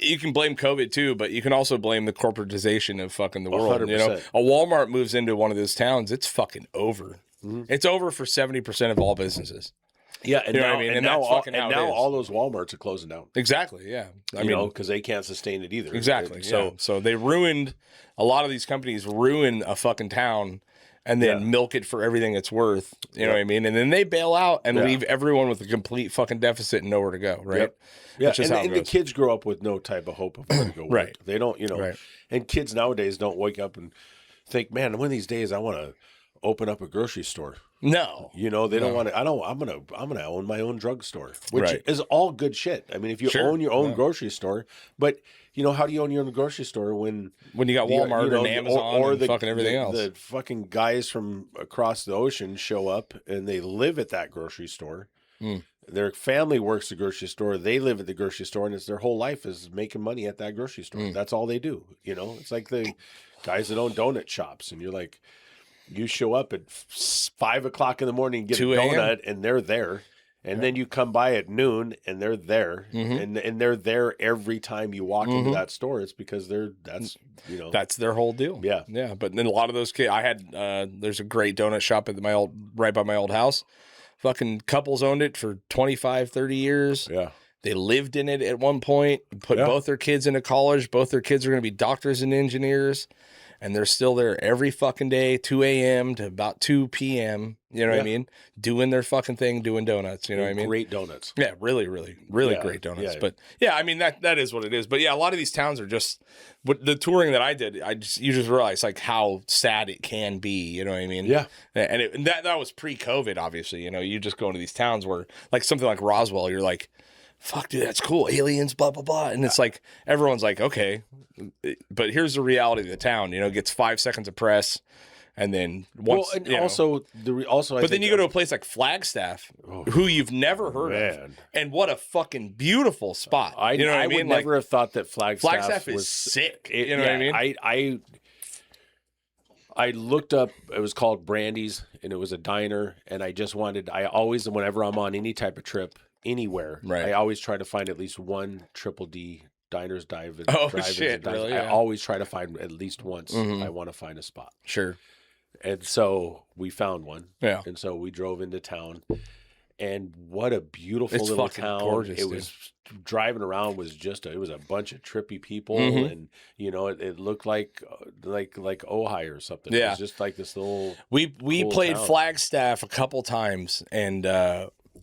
You can blame COVID too, but you can also blame the corporatization of fucking the world. 100%. A Walmart moves into one of those towns, it's fucking over. Mm-hmm. It's over for 70% of all businesses. Yeah, and now, and now all those Walmarts are closing down. Exactly. Yeah, I mean, because they can't sustain it either. Exactly. So they ruined a lot of these companies. Ruin a fucking town. and then milk it for everything it's worth. You know what I mean? And then they bail out and leave everyone with a complete fucking deficit and nowhere to go, right? Yep. Yeah, That's just how it and the goes. kids grow up with no type of hope of where to go work. Right. They don't, and kids nowadays don't wake up and think, man, one of these days I want to open up a grocery store. No. They don't want to. I'm gonna own my own drugstore, which Right. is all good shit. I mean, if you own your own grocery store, but how do you own your own grocery store when you got Walmart and Amazon or and fucking everything else? The fucking guys from across the ocean show up and they live at that grocery store. Their family works the grocery store. They live at the grocery store, and it's their whole life is making money at that grocery store. That's all they do. It's like the guys that own donut shops, and you're like. You show up at 5 o'clock in the morning and get a donut, and they're there. And then you come by at noon, and they're there. And they're there every time you walk into that store. It's because that's their whole deal. Yeah. Yeah. But then a lot of those kids, I had, there's a great donut shop at right by my old house. Fucking couples owned it for 25, 30 years. Yeah. They lived in it at one point, put both their kids into college. Both their kids are going to be doctors and engineers. And they're still there every fucking day, 2 a.m. to about 2 p.m. You know what I mean? Doing their fucking thing, doing donuts. You know what I mean? Great donuts. Yeah, really, really, really great donuts. Yeah. But yeah, I mean, that is what it is. But yeah, a lot of these towns are just, the touring that I did, you just realize like how sad it can be. You know what I mean? Yeah. And that was pre-COVID, obviously. You just go into these towns where like something like Roswell, you're like, fuck, dude, that's cool. Aliens, blah, blah, blah. And it's like, everyone's like, okay. But here's the reality of the town. It gets 5 seconds of press. And then once. But then you go to a place like Flagstaff, who you've never heard of. And what a fucking beautiful spot. You know what I mean? Would never have thought that Flagstaff is sick. You know what I mean? I looked up, it was called Brandy's, and it was a diner. And I always, whenever I'm on any type of trip, anywhere, I always try to find at least one Triple D diners, drive-ins. Really? I always try to find at least once. I want to find a spot. Sure. And so we found one. Yeah. And so we drove into town. And what a beautiful It's little fucking town. gorgeous, It was driving around was it was a bunch of trippy people, and it looked like Ojai or something. Yeah. It was just like this little We cool played town. Flagstaff a couple times, and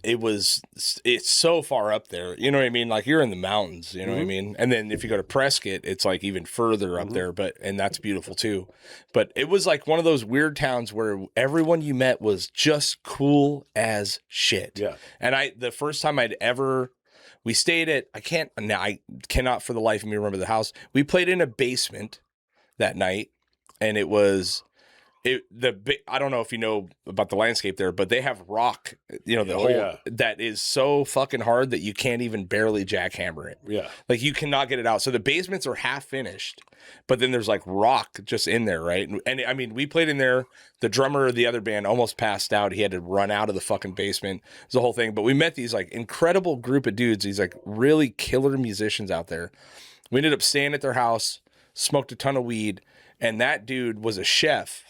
it's so far up there. You know what I mean? Like you're in the mountains, you know what I mean? And then if you go to Prescott, it's like even further up there, and that's beautiful too. But it was like one of those weird towns where everyone you met was just cool as shit. Yeah. And the first time we stayed at, I cannot for the life of me remember the house. We played in a basement that night, and it was, I don't know if you know about the landscape there, but they have rock, that is so fucking hard that you can't even barely jackhammer it. Yeah. Like you cannot get it out. So the basements are half finished, but then there's like rock just in there, right? And I mean, we played in there. The drummer of the other band almost passed out. He had to run out of the fucking basement. It was the whole thing. But we met these like incredible group of dudes. These like really killer musicians out there. We ended up staying at their house, smoked a ton of weed, and that dude was a chef.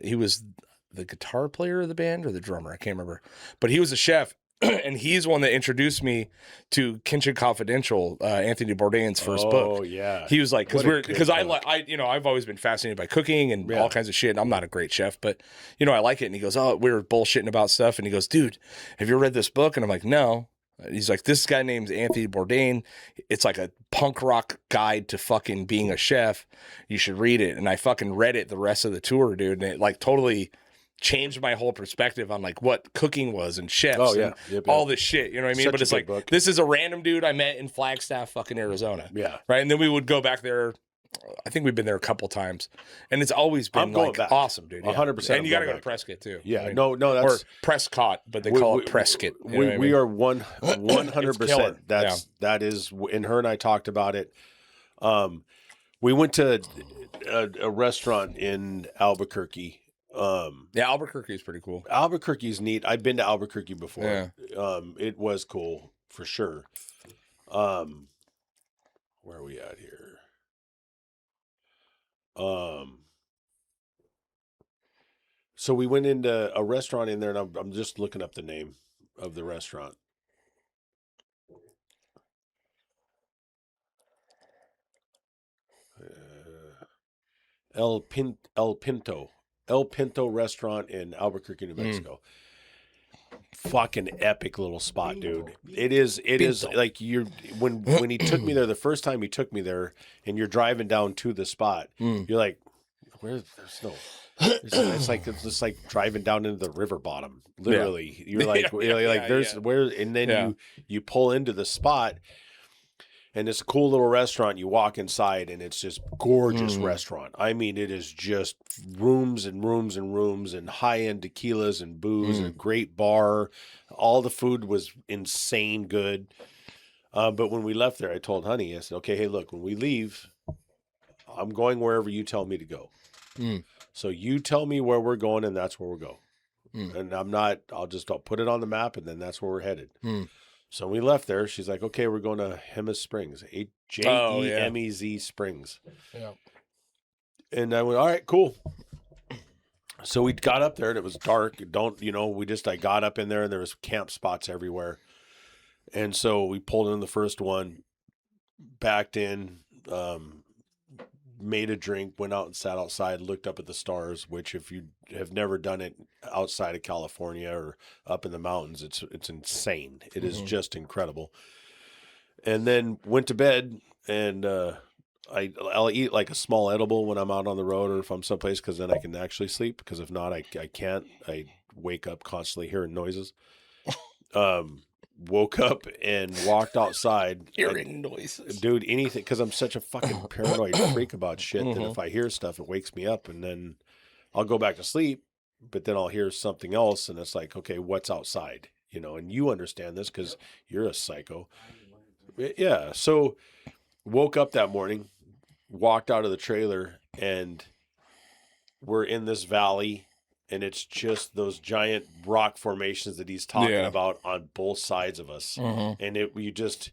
He was the guitar player of the band or the drummer. I can't remember, but he was a chef. And he's one that introduced me to Kitchen Confidential, Anthony Bourdain's first book. Oh yeah. He was like, because I've always been fascinated by cooking and all kinds of shit. And I'm not a great chef, but I like it. And he goes, oh, we were bullshitting about stuff. And he goes, dude, have you ever read this book? And I'm like, no. He's like, this guy named Anthony Bourdain. It's like a punk rock guide to fucking being a chef. You should read it. And I fucking read it the rest of the tour, dude. And it like totally changed my whole perspective on like what cooking was and chefs and all this shit. You know what I mean? But it's like, this is a random dude I met in Flagstaff, fucking Arizona. Yeah. Right. And then we would go back there. I think we've been there a couple times, and it's always been like awesome, dude. 100%. And you got to go to Prescott too. Yeah. I mean, No, that's or Prescott, but they call it Prescott. We are 100%. That is, and her and I talked about it. We went to a restaurant in Albuquerque. Albuquerque is pretty cool. Albuquerque's neat. I've been to Albuquerque before. Yeah. It was cool for sure. Where are we at here? So we went into a restaurant in there, and I'm just looking up the name of the restaurant. El Pinto. El Pinto restaurant in Albuquerque, New Mexico. Fucking epic little spot, dude. It is like when he took me there the first time he took me there, and you're driving down to the spot, you're like, there's no. It's like driving down into the river bottom. Literally, you're like, where, and then you pull into the spot, and it's a cool little restaurant. You walk inside, and it's just gorgeous restaurant. I mean, it is just rooms and rooms and rooms, and high end tequilas and booze, and a great bar. All the food was insane good. But when we left there, I told Honey, I said, "Okay, hey, look, when we leave, I'm going wherever you tell me to go." So you tell me where we're going, and that's where we'll go. And I'll put it on the map, and then that's where we're headed. So we left there. She's like, okay, we're going to Jemez Springs, Jemez Springs. Yeah. And I went, all right, cool. So we got up there, and it was dark. I got up in there, and there was camp spots everywhere. And so we pulled in the first one, backed in, made a drink, went out and sat outside, looked up at the stars, which if you have never done it outside of California or up in the mountains, it's insane. It is just incredible. And then went to bed, and I'll eat like a small edible when I'm out on the road or if I'm someplace, because then I can actually sleep, because if not, I can't. I wake up constantly hearing noises. Woke up and walked outside. Hearing noises. Dude, anything, because I'm such a fucking paranoid freak about shit that if I hear stuff, it wakes me up, and then I'll go back to sleep, but then I'll hear something else, and it's like, okay, what's outside? And you understand this because you're a psycho. Yeah, so woke up that morning, walked out of the trailer, and we're in this valley, and it's just those giant rock formations that he's talking about on both sides of us. And you just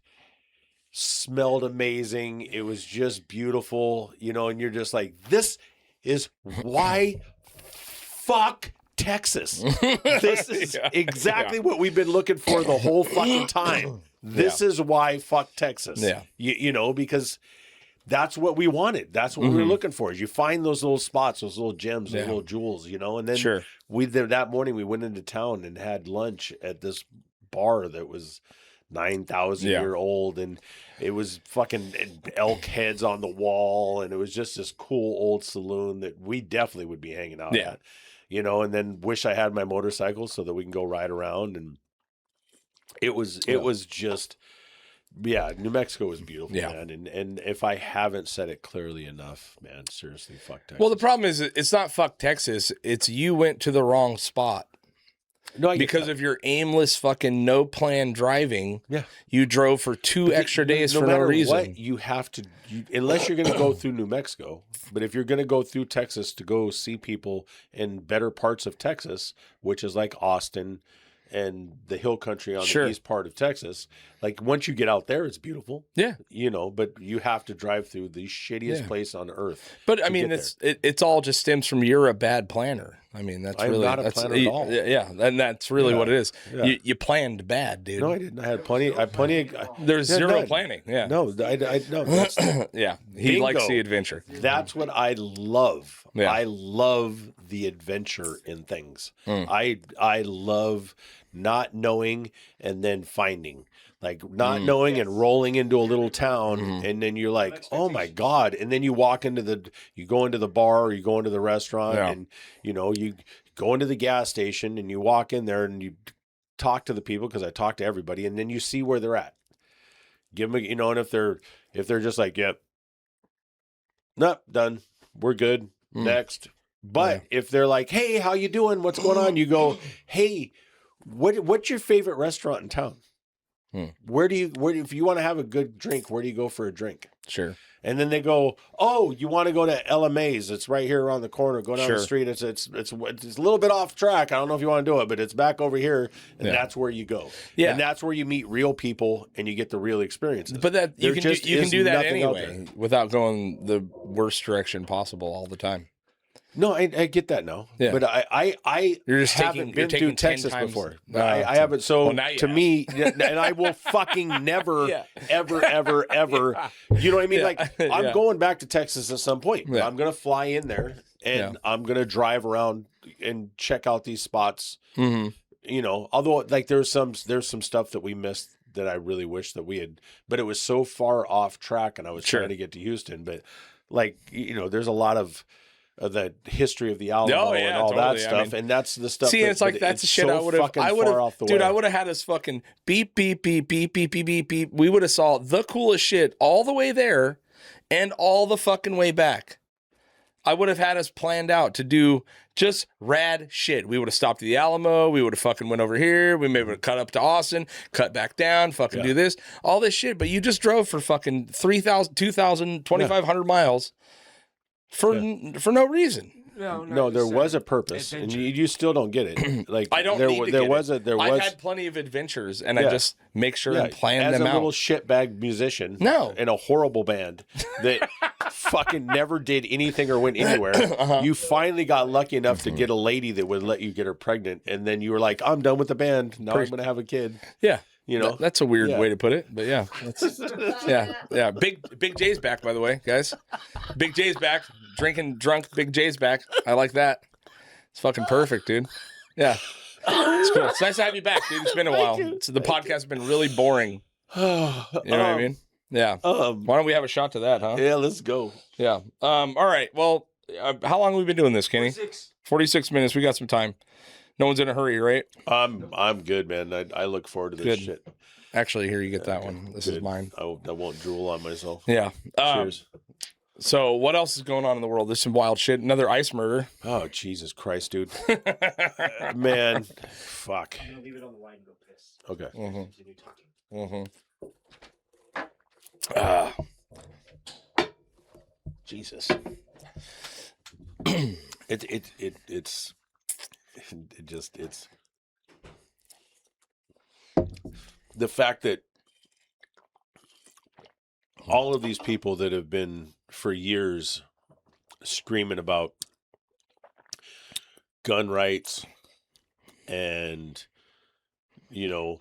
smelled amazing. It was just beautiful, and you're just like, this is why fuck Texas. This is exactly what we've been looking for the whole fucking time. This is why fuck Texas. Yeah. Because that's what we wanted. That's what we were looking for. Is you find those little spots, those little gems, those little jewels, and then that morning we went into town and had lunch at this bar that was 9,000 year old, and it was fucking elk heads on the wall, and it was just this cool old saloon that we definitely would be hanging out at, and then wish I had my motorcycle so that we can go ride around. And it was just, New Mexico was beautiful, man. And if I haven't said it clearly enough, man, seriously, fuck Texas. Well, the problem is it's not fuck Texas. It's you went to the wrong spot. No, because of your aimless fucking no plan driving. Yeah. You drove for 2 extra days for no reason. What, you have to, unless you're going to go through New Mexico, but if you're going to go through Texas to go see people in better parts of Texas, which is like Austin and the hill country on the east part of Texas, like once you get out there, it's beautiful. Yeah. But you have to drive through the shittiest place on earth. But I mean, it's all just stems from you're a bad planner. I mean, that's I'm really not a planner at all. Yeah, and that's really what it is. Yeah. You planned bad, dude. No, I didn't. I had plenty. There's zero planning. Yeah. No, I no. That's, he likes the adventure. That's what I love. Yeah. I love the adventure in things. I love not knowing and then finding. Like not knowing and rolling into a little town, and then you're like, oh my God. And then you go into the bar, or you go into the restaurant, and you go into the gas station, and you walk in there and you talk to the people, because I talk to everybody, and then you see where they're at. Give them, and if they're just like, yep, nope, done, we're good, next. But if they're like, hey, how you doing? What's going on? You go, hey, what's your favorite restaurant in town? Where if you want to have a good drink, where do you go for a drink? Sure. And then they go, oh, you want to go to LMA's? It's right here around the corner. Go down the street. It's a little bit off track. I don't know if you want to do it, but it's back over here, and that's where you go. Yeah. And that's where you meet real people and you get the real experiences. But that you can do that anyway without going the worst direction possible all the time. No, I get that now. Yeah. But I haven't been through Texas before. I haven't. So to me, and I will fucking never, ever, you know what I mean? Like I'm going back to Texas at some point. Yeah. I'm going to fly in there and I'm going to drive around and check out these spots. Mm-hmm. You know, although like there's some stuff that we missed that I really wish that we had, but it was so far off track, and I was trying to get to Houston. But like, you know, there's a lot of the history of the Alamo and all that stuff, and that's the stuff. See, it's like that's the shit so I would have, dude. I would have had us fucking beep beep beep beep beep beep beep beep. We would have saw the coolest shit all the way there, and all the fucking way back. I would have had us planned out to do just rad shit. We would have stopped at the Alamo. We would have fucking went over here. We maybe would have cut up to Austin, cut back down, fucking do this, all this shit. But you just drove for fucking 3,000, 2,000, 2,500 miles for no reason. No, there was a purpose, and you still don't get it. Like I don't there, need to there get was it. a there I've was had plenty of adventures, and I just make sure and plan as them a out. little shitbag musician, in a horrible band that fucking never did anything or went anywhere. You finally got lucky enough to get a lady that would let you get her pregnant, and then you were like, "I'm done with the band. Now I'm going to have a kid." Yeah. You know, that's a weird way to put it, but yeah, yeah. Big J's back, by the way, guys. Big J's back, drunk. Big J's back. I like that. It's fucking perfect, dude. Yeah, it's cool. It's nice to have you back, dude. It's been a while. The podcast has been really boring. You know what I mean? Yeah. Why don't we have a shot to that, huh? Yeah, let's go. Yeah. All right. Well, how long have we been doing this, Kenny? 46 minutes. We got some time. No one's in a hurry, right? I'm good, man. I look forward to this shit. Actually, here you get that one. This is mine. I won't drool on myself. Yeah. Cheers. So what else is going on in the world? There's some wild shit. Another ice murder. Oh, Jesus Christ, dude. Man, fuck. I'm gonna leave it on the line and go piss. Okay. Continue talking. Jesus. It's the fact that all of these people that have been for years screaming about gun rights and, you know,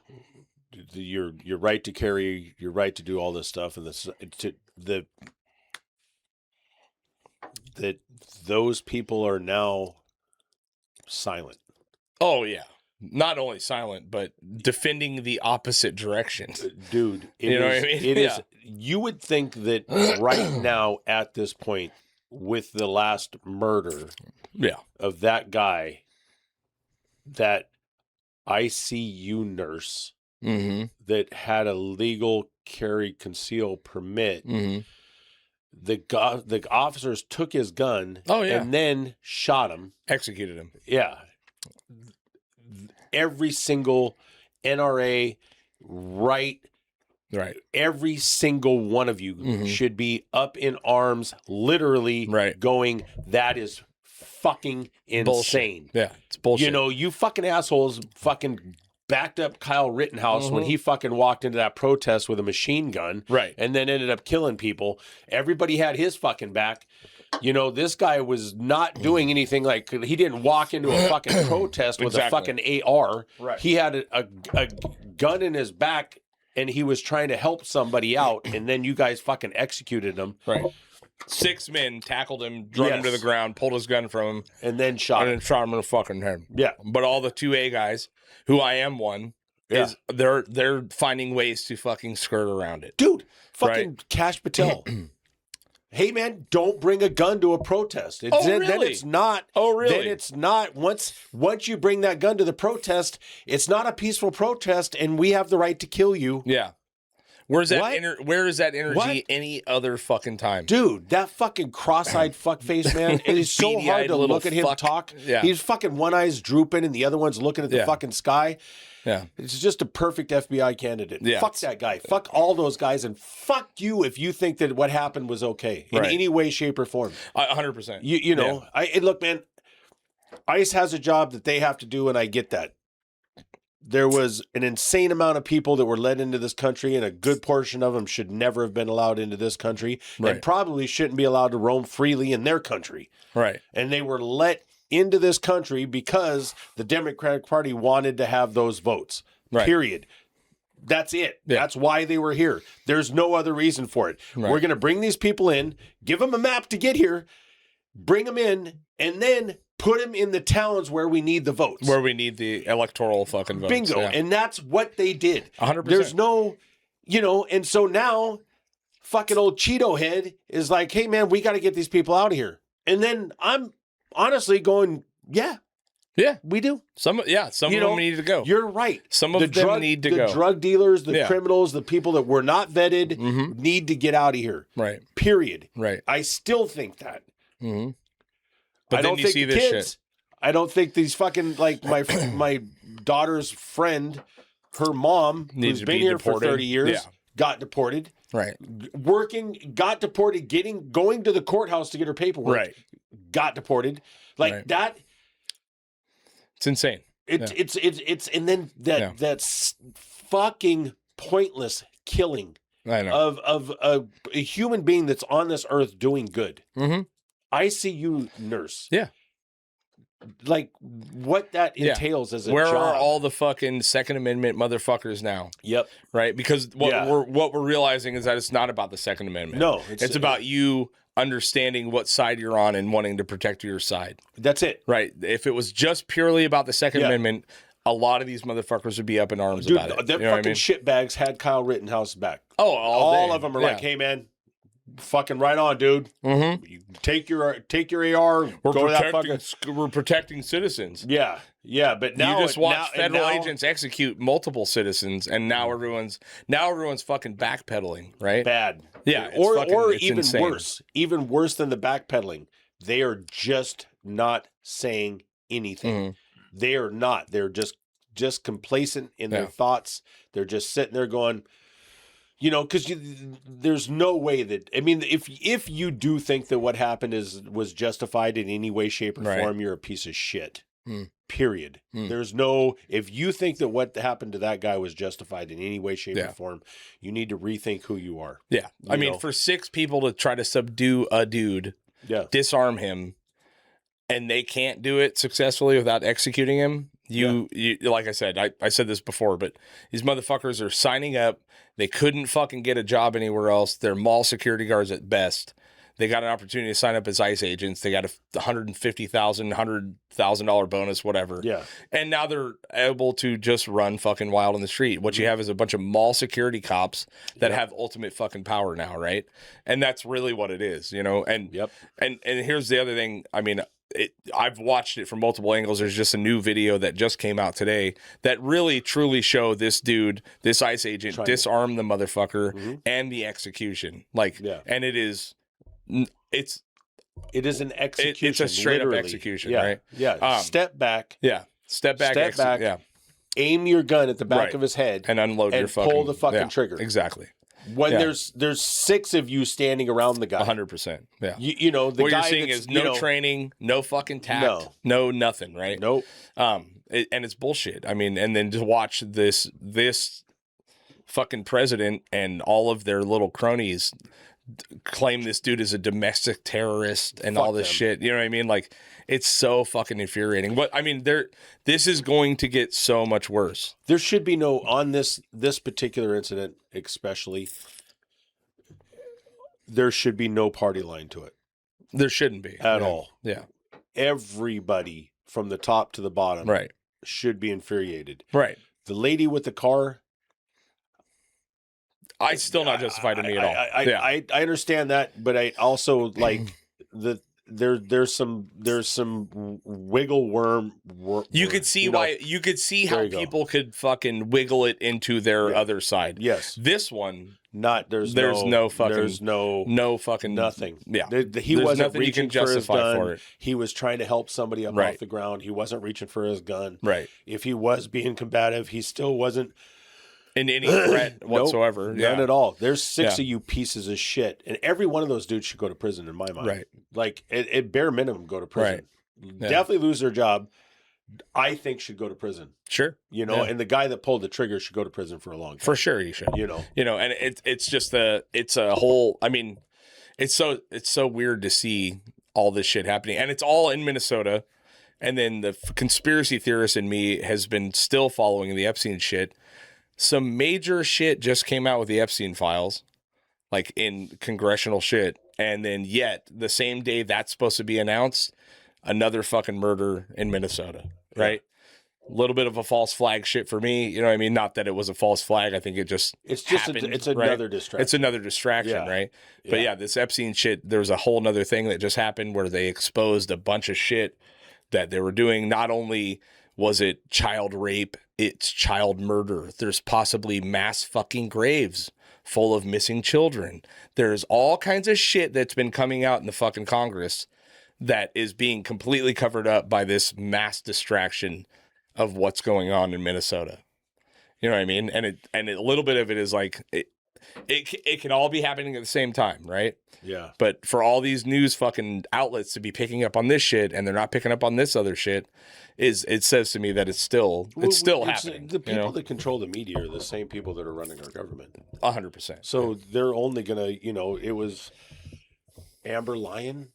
your right to carry, your right to do all this stuff, and that those people are now silent. Oh yeah, not only silent, but defending the opposite direction. Dude, you know what I mean? It is. You would think that right now at this point, with the last murder, of that guy, that ICU nurse that had a legal carry conceal permit. The officers took his gun and then shot him. Executed him. Yeah. Every single NRA right, every single one of you should be up in arms, literally going, that is fucking insane. Bullshit. Yeah, it's bullshit. You know, you fucking assholes fucking backed up Kyle Rittenhouse when he fucking walked into that protest with a machine gun, and then ended up killing people. Everybody had his fucking back. You know, this guy was not doing anything. Like, he didn't walk into a fucking protest with a fucking AR. He had a gun in his back, and he was trying to help somebody out, and then you guys fucking executed him. 6 men tackled him, drug him to the ground, pulled his gun from him, and then shot him in the fucking head. Yeah. But all the 2A guys, who I am one, is they're finding ways to fucking skirt around it. Dude, fucking Kash Patel. Hey man, don't bring a gun to a protest. Then it's not. Oh really? Then it's not. Once you bring that gun to the protest, it's not a peaceful protest, and we have the right to kill you. Yeah. Where is that energy any other fucking time? Dude, that fucking cross-eyed fuckface, man. It is so hard to look at him talk. Yeah. He's fucking one eye's drooping and the other one's looking at the fucking sky. Yeah. It's just a perfect FBI candidate. Yeah. Fuck that guy. Fuck all those guys, and fuck you if you think that what happened was okay in any way, shape, or form. 100%. You know, look, man, ICE has a job that they have to do, and I get that. There was an insane amount of people that were let into this country, and a good portion of them should never have been allowed into this country, and probably shouldn't be allowed to roam freely in their country. Right. And they were let into this country because the Democratic Party wanted to have those votes. Period. That's it. Yeah. That's why they were here. There's no other reason for it. We're going to bring these people in, give them a map to get here, bring them in, and then put them in the towns where we need the votes. Where we need the electoral fucking votes. Bingo. Yeah. And that's what they did. 100%. There's no, and so now fucking old Cheeto head is like, hey man, we got to get these people out of here. And then I'm honestly going, yeah, we do. Some of them need to go. You're right. Some of them need to go. The drug dealers, the criminals, the people that were not vetted need to get out of here. Right. Period. Right. I still think that. Mm-hmm. But I then don't you think see the this kids. shit. I don't think these fucking like my daughter's friend, her mom, Needs who's to been be here deported. for 30 years, Yeah. got deported. Right. Got deported, going to the courthouse to get her paperwork. Right. Got deported. Like Right. that. It's insane. It's and then that's fucking pointless killing I know. of a human being that's on this earth doing good. Mm-hmm. I see you, nurse. Yeah. Like what that entails as a Where job. are all the fucking Second Amendment motherfuckers now? Yep. Right? Because what we're realizing is that it's not about the Second Amendment. No, it's about you understanding what side you're on and wanting to protect your side. That's it. Right. If it was just purely about the Second Amendment, a lot of these motherfuckers would be up in arms about it. Them You know fucking shitbags had Kyle Rittenhouse back. Oh, all day. of them are like, hey man, fucking right on, dude. Mm-hmm. You take your AR. We're protecting citizens. Yeah, but now you just watch federal agents execute multiple citizens, and now everyone's fucking backpedaling, right? Bad. Yeah, or it's even insane. even worse than the backpedaling. They are just not saying anything. Mm-hmm. They are not. They're just complacent in their thoughts. They're just sitting there going, because there's no way that, I mean, if you do think that what happened was justified in any way, shape, or form, you're a piece of shit. Period. There's no, if you think that what happened to that guy was justified in any way, shape, or form, you need to rethink who you are. Yeah. I mean, for 6 people to try to subdue a dude, disarm him, and they can't do it successfully without executing him. You like I said, I said this before, but these motherfuckers are signing up. They couldn't fucking get a job anywhere else. They're mall security guards at best. They got an opportunity to sign up as ICE agents. They got a $150,000, $100,000 bonus, whatever. Yeah. And now they're able to just run fucking wild in the street. What you have is a bunch of mall security cops that have ultimate fucking power now, right? And that's really what it is, And and here's the other thing. I mean, I've watched it from multiple angles. There's just a new video that just came out today that really truly show this dude, this ICE agent, disarm the motherfucker and the execution. And it is an execution. It's a straight up execution, right? Yeah. Step back. Yeah. Step back. Yeah. Aim your gun at the back of his head and unload your fucking, pull the fucking trigger. Exactly. When there's 6 of you standing around the guy. 100%. Yeah. The what guy you're seeing is no training, no fucking tact, no nothing, right? Nope. And it's bullshit. I mean, and then to watch this fucking president and all of their little cronies claim this dude is a domestic terrorist and all this shit. You know what I mean? Like, it's so fucking infuriating. But I mean, this is going to get so much worse. There should be on this particular incident, especially, there should be no party line to it. There shouldn't be at all. Yeah. Everybody from the top to the bottom should be infuriated. Right. The lady with the car, I still not justified to me at all. I understand that, but I also like there's some wiggle worm. You could see why. You could see how people could fucking wiggle it into their other side. Yes. This one, there's no fucking nothing. Yeah. He wasn't reaching for his gun. For it. He was trying to help somebody up off the ground. He wasn't reaching for his gun. Right. If he was being combative, he still wasn't in any threat whatsoever. None at all. There's 6 of you pieces of shit, and every one of those dudes should go to prison in my mind. Right. Like at bare minimum, go to prison. Right. Definitely lose their job. I think should go to prison. Sure. And the guy that pulled the trigger should go to prison for a long time. For sure, you should. And it's just it's a whole. I mean, it's so weird to see all this shit happening, and it's all in Minnesota. And then the conspiracy theorist in me has been still following the Epstein shit. Some major shit just came out with the Epstein files, like in congressional shit, And then yet the same day that's supposed to be announced, another fucking murder in Minnesota, right? A little bit of a false flag shit for me. You know what I mean? Not that it was a false flag. I think it just happened, it's right? another distraction. It's another distraction, Yeah. right? But yeah, this Epstein shit, there was a whole nother thing that just happened where they exposed a bunch of shit that they were doing. Not only was it child rape, it's child murder. There's possibly mass fucking graves full of missing children. There's all kinds of shit that's been coming out in the fucking Congress that is being completely covered up by this mass distraction of what's going on in Minnesota. You know what I mean? And a little bit of it is like it can all be happening at the same time, right? Yeah. But for all these news fucking outlets to be picking up on this shit and they're not picking up on this other shit, it says to me that it's still happening. The people that control the media are the same people that are running our government. 100%. So they're only gonna, it was Amber Lyon.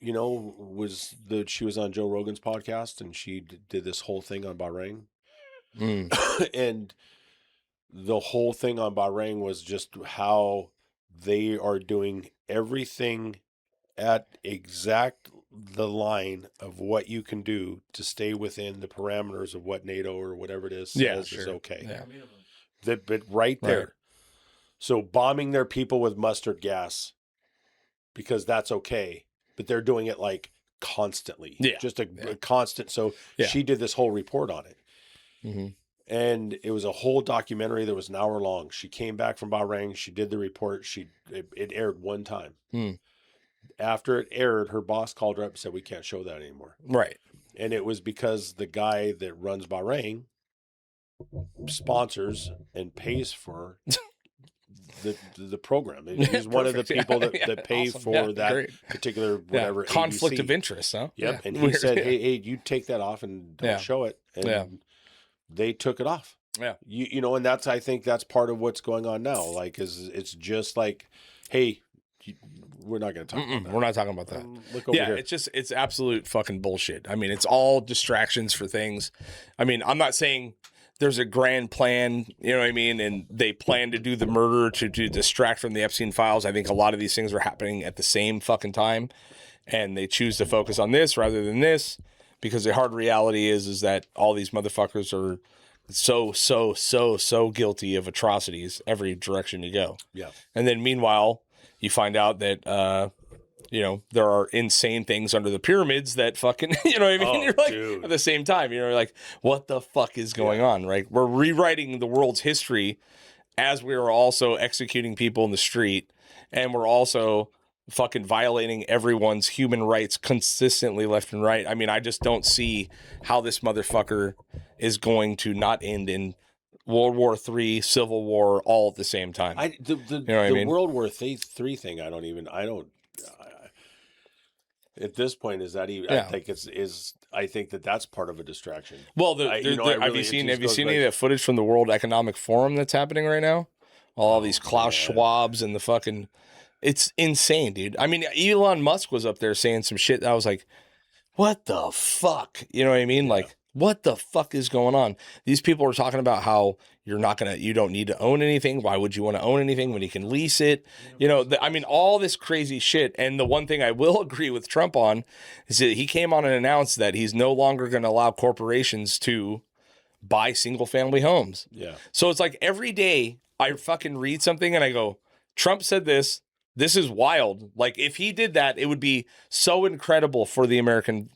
She was on Joe Rogan's podcast and she did this whole thing on Bahrain. And the whole thing on Bahrain was just how they are doing everything at exact the line of what you can do to stay within the parameters of what NATO or whatever it is says is okay. Yeah. But right there. Right. So bombing their people with mustard gas because that's okay. But they're doing it like constantly. Yeah. Just a constant. So she did this whole report on it. Mm-hmm. And it was a whole documentary that was an hour long. She came back from Bahrain. She did the report. It aired one time. After it aired, her boss called her up and said, "We can't show that anymore." Right. And it was because the guy that runs Bahrain sponsors and pays for the program. He's one of the people that pay awesome. for that great. particular whatever conflict ABC. of interest, huh? Yep. And he said, hey, you take that off and don't show it. And they took it off. Yeah. And I think that's part of what's going on now. Like, it's just like, hey, we're not going to talk about that. We're not talking about that. Look over here. It's absolute fucking bullshit. I mean, it's all distractions for things. I mean, I'm not saying there's a grand plan, you know what I mean? And they plan to do the murder to distract from the Epstein files. I think a lot of these things are happening at the same fucking time. And they choose to focus on this rather than this because the hard reality is that all these motherfuckers are so guilty of atrocities every direction you go. Yeah. And then meanwhile, you find out that, there are insane things under the pyramids that fucking, you know what I mean? You're like, dude. at the same time, you're like, what the fuck is going on, right? We're rewriting the world's history as we are also executing people in the street. And we're also fucking violating everyone's human rights consistently left and right. I mean, I just don't see how this motherfucker is going to not end in World War III, Civil War, all at the same time. The World War III thing, at this point, is that even? Yeah. I think that's part of a distraction. Well, have you seen any of that footage from the World Economic Forum that's happening right now? All these Klaus Schwabs and the fucking, it's insane, dude. I mean, Elon Musk was up there saying some shit that I was like, what the fuck? You know what I mean? Yeah. Like, what the fuck is going on? These people are talking about how you don't need to own anything. Why would you want to own anything when you can lease it? All this crazy shit. And the one thing I will agree with Trump on is that he came on and announced that he's no longer going to allow corporations to buy single family homes. Yeah. So it's like every day I fucking read something and I go, Trump said this. This is wild. Like if he did that, it would be so incredible for the American,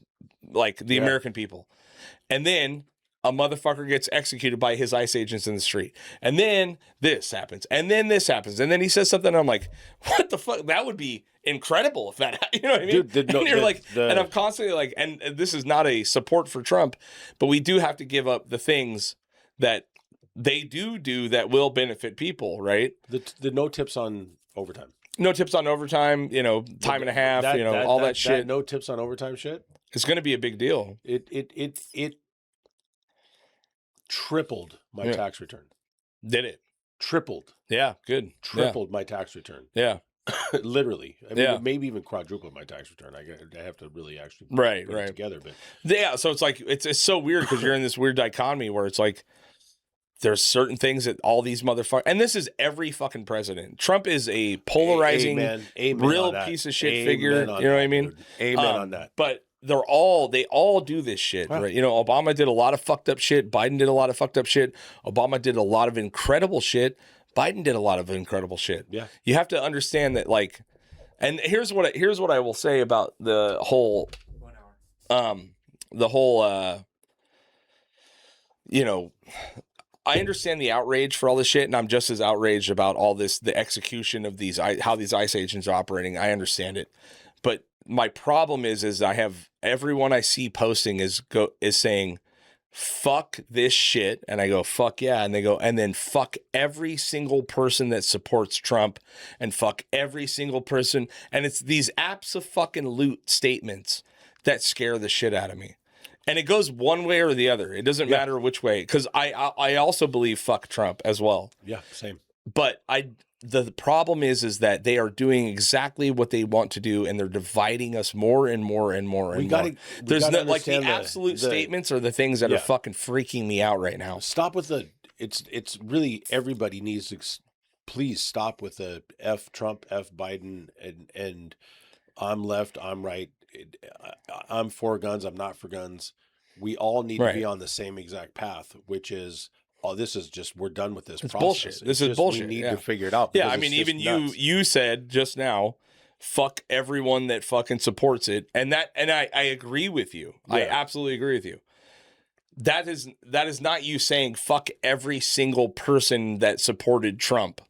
American people. And then a motherfucker gets executed by his ICE agents in the street. And then this happens. And then this happens. And then he says something and I'm like, what the fuck? That would be incredible if that happened. You know what I mean? Dude, and I'm constantly like, and this is not a support for Trump, but we do have to give up the things that they do that will benefit people, right? The no tips on overtime. No tips on overtime, time and a half, all that shit. That no tips on overtime shit. It's going to be a big deal. It tripled my tax return. Did it? Tripled. Yeah, good. Tripled my tax return. Yeah. Literally. I mean, maybe even quadrupled my tax return. I have to really actually put it together. But yeah, so it's like it's so weird because you're in this weird dichotomy where it's like there's certain things that all these motherfuckers, and this is every fucking president. Trump is a polarizing, Amen real on that. piece of shit Amen figure. You on know what that, I mean? dude. Amen on that. But they all do this shit, Huh. right? You know, Obama did a lot of fucked up shit. Biden did a lot of fucked up shit. Obama did a lot of incredible shit. Biden did a lot of incredible shit. Yeah. You have to understand that, like, and here's what I will say about the whole, 1 hour. you know, I understand the outrage for all this shit, and I'm just as outraged about all this, the execution of these, how these ICE agents are operating. I understand it, but my problem is I have everyone I see posting is saying, fuck this shit, and I go, fuck yeah, and they go, and then fuck every single person that supports Trump, and fuck every single person, and it's these abso-fucking-lute statements that scare the shit out of me. And it goes one way or the other. It doesn't matter which way. Because I also believe fuck Trump as well. Yeah, same. But the problem is that they are doing exactly what they want to do, and they're dividing us more and more and more and more. There's no, like, the absolute statements are the things that are fucking freaking me out right now. Stop with the. It's really everybody needs to. Please stop with the F Trump, F Biden, and I'm left, I'm right. I'm for guns. I'm not for guns. We all need to be on the same exact path, which is, this is just, we're done with this process. Bullshit. This is bullshit. We need to figure it out. Yeah, I mean, even you said just now, fuck everyone that fucking supports it, and I agree with you. Yeah. I absolutely agree with you. That is not you saying fuck every single person that supported Trump.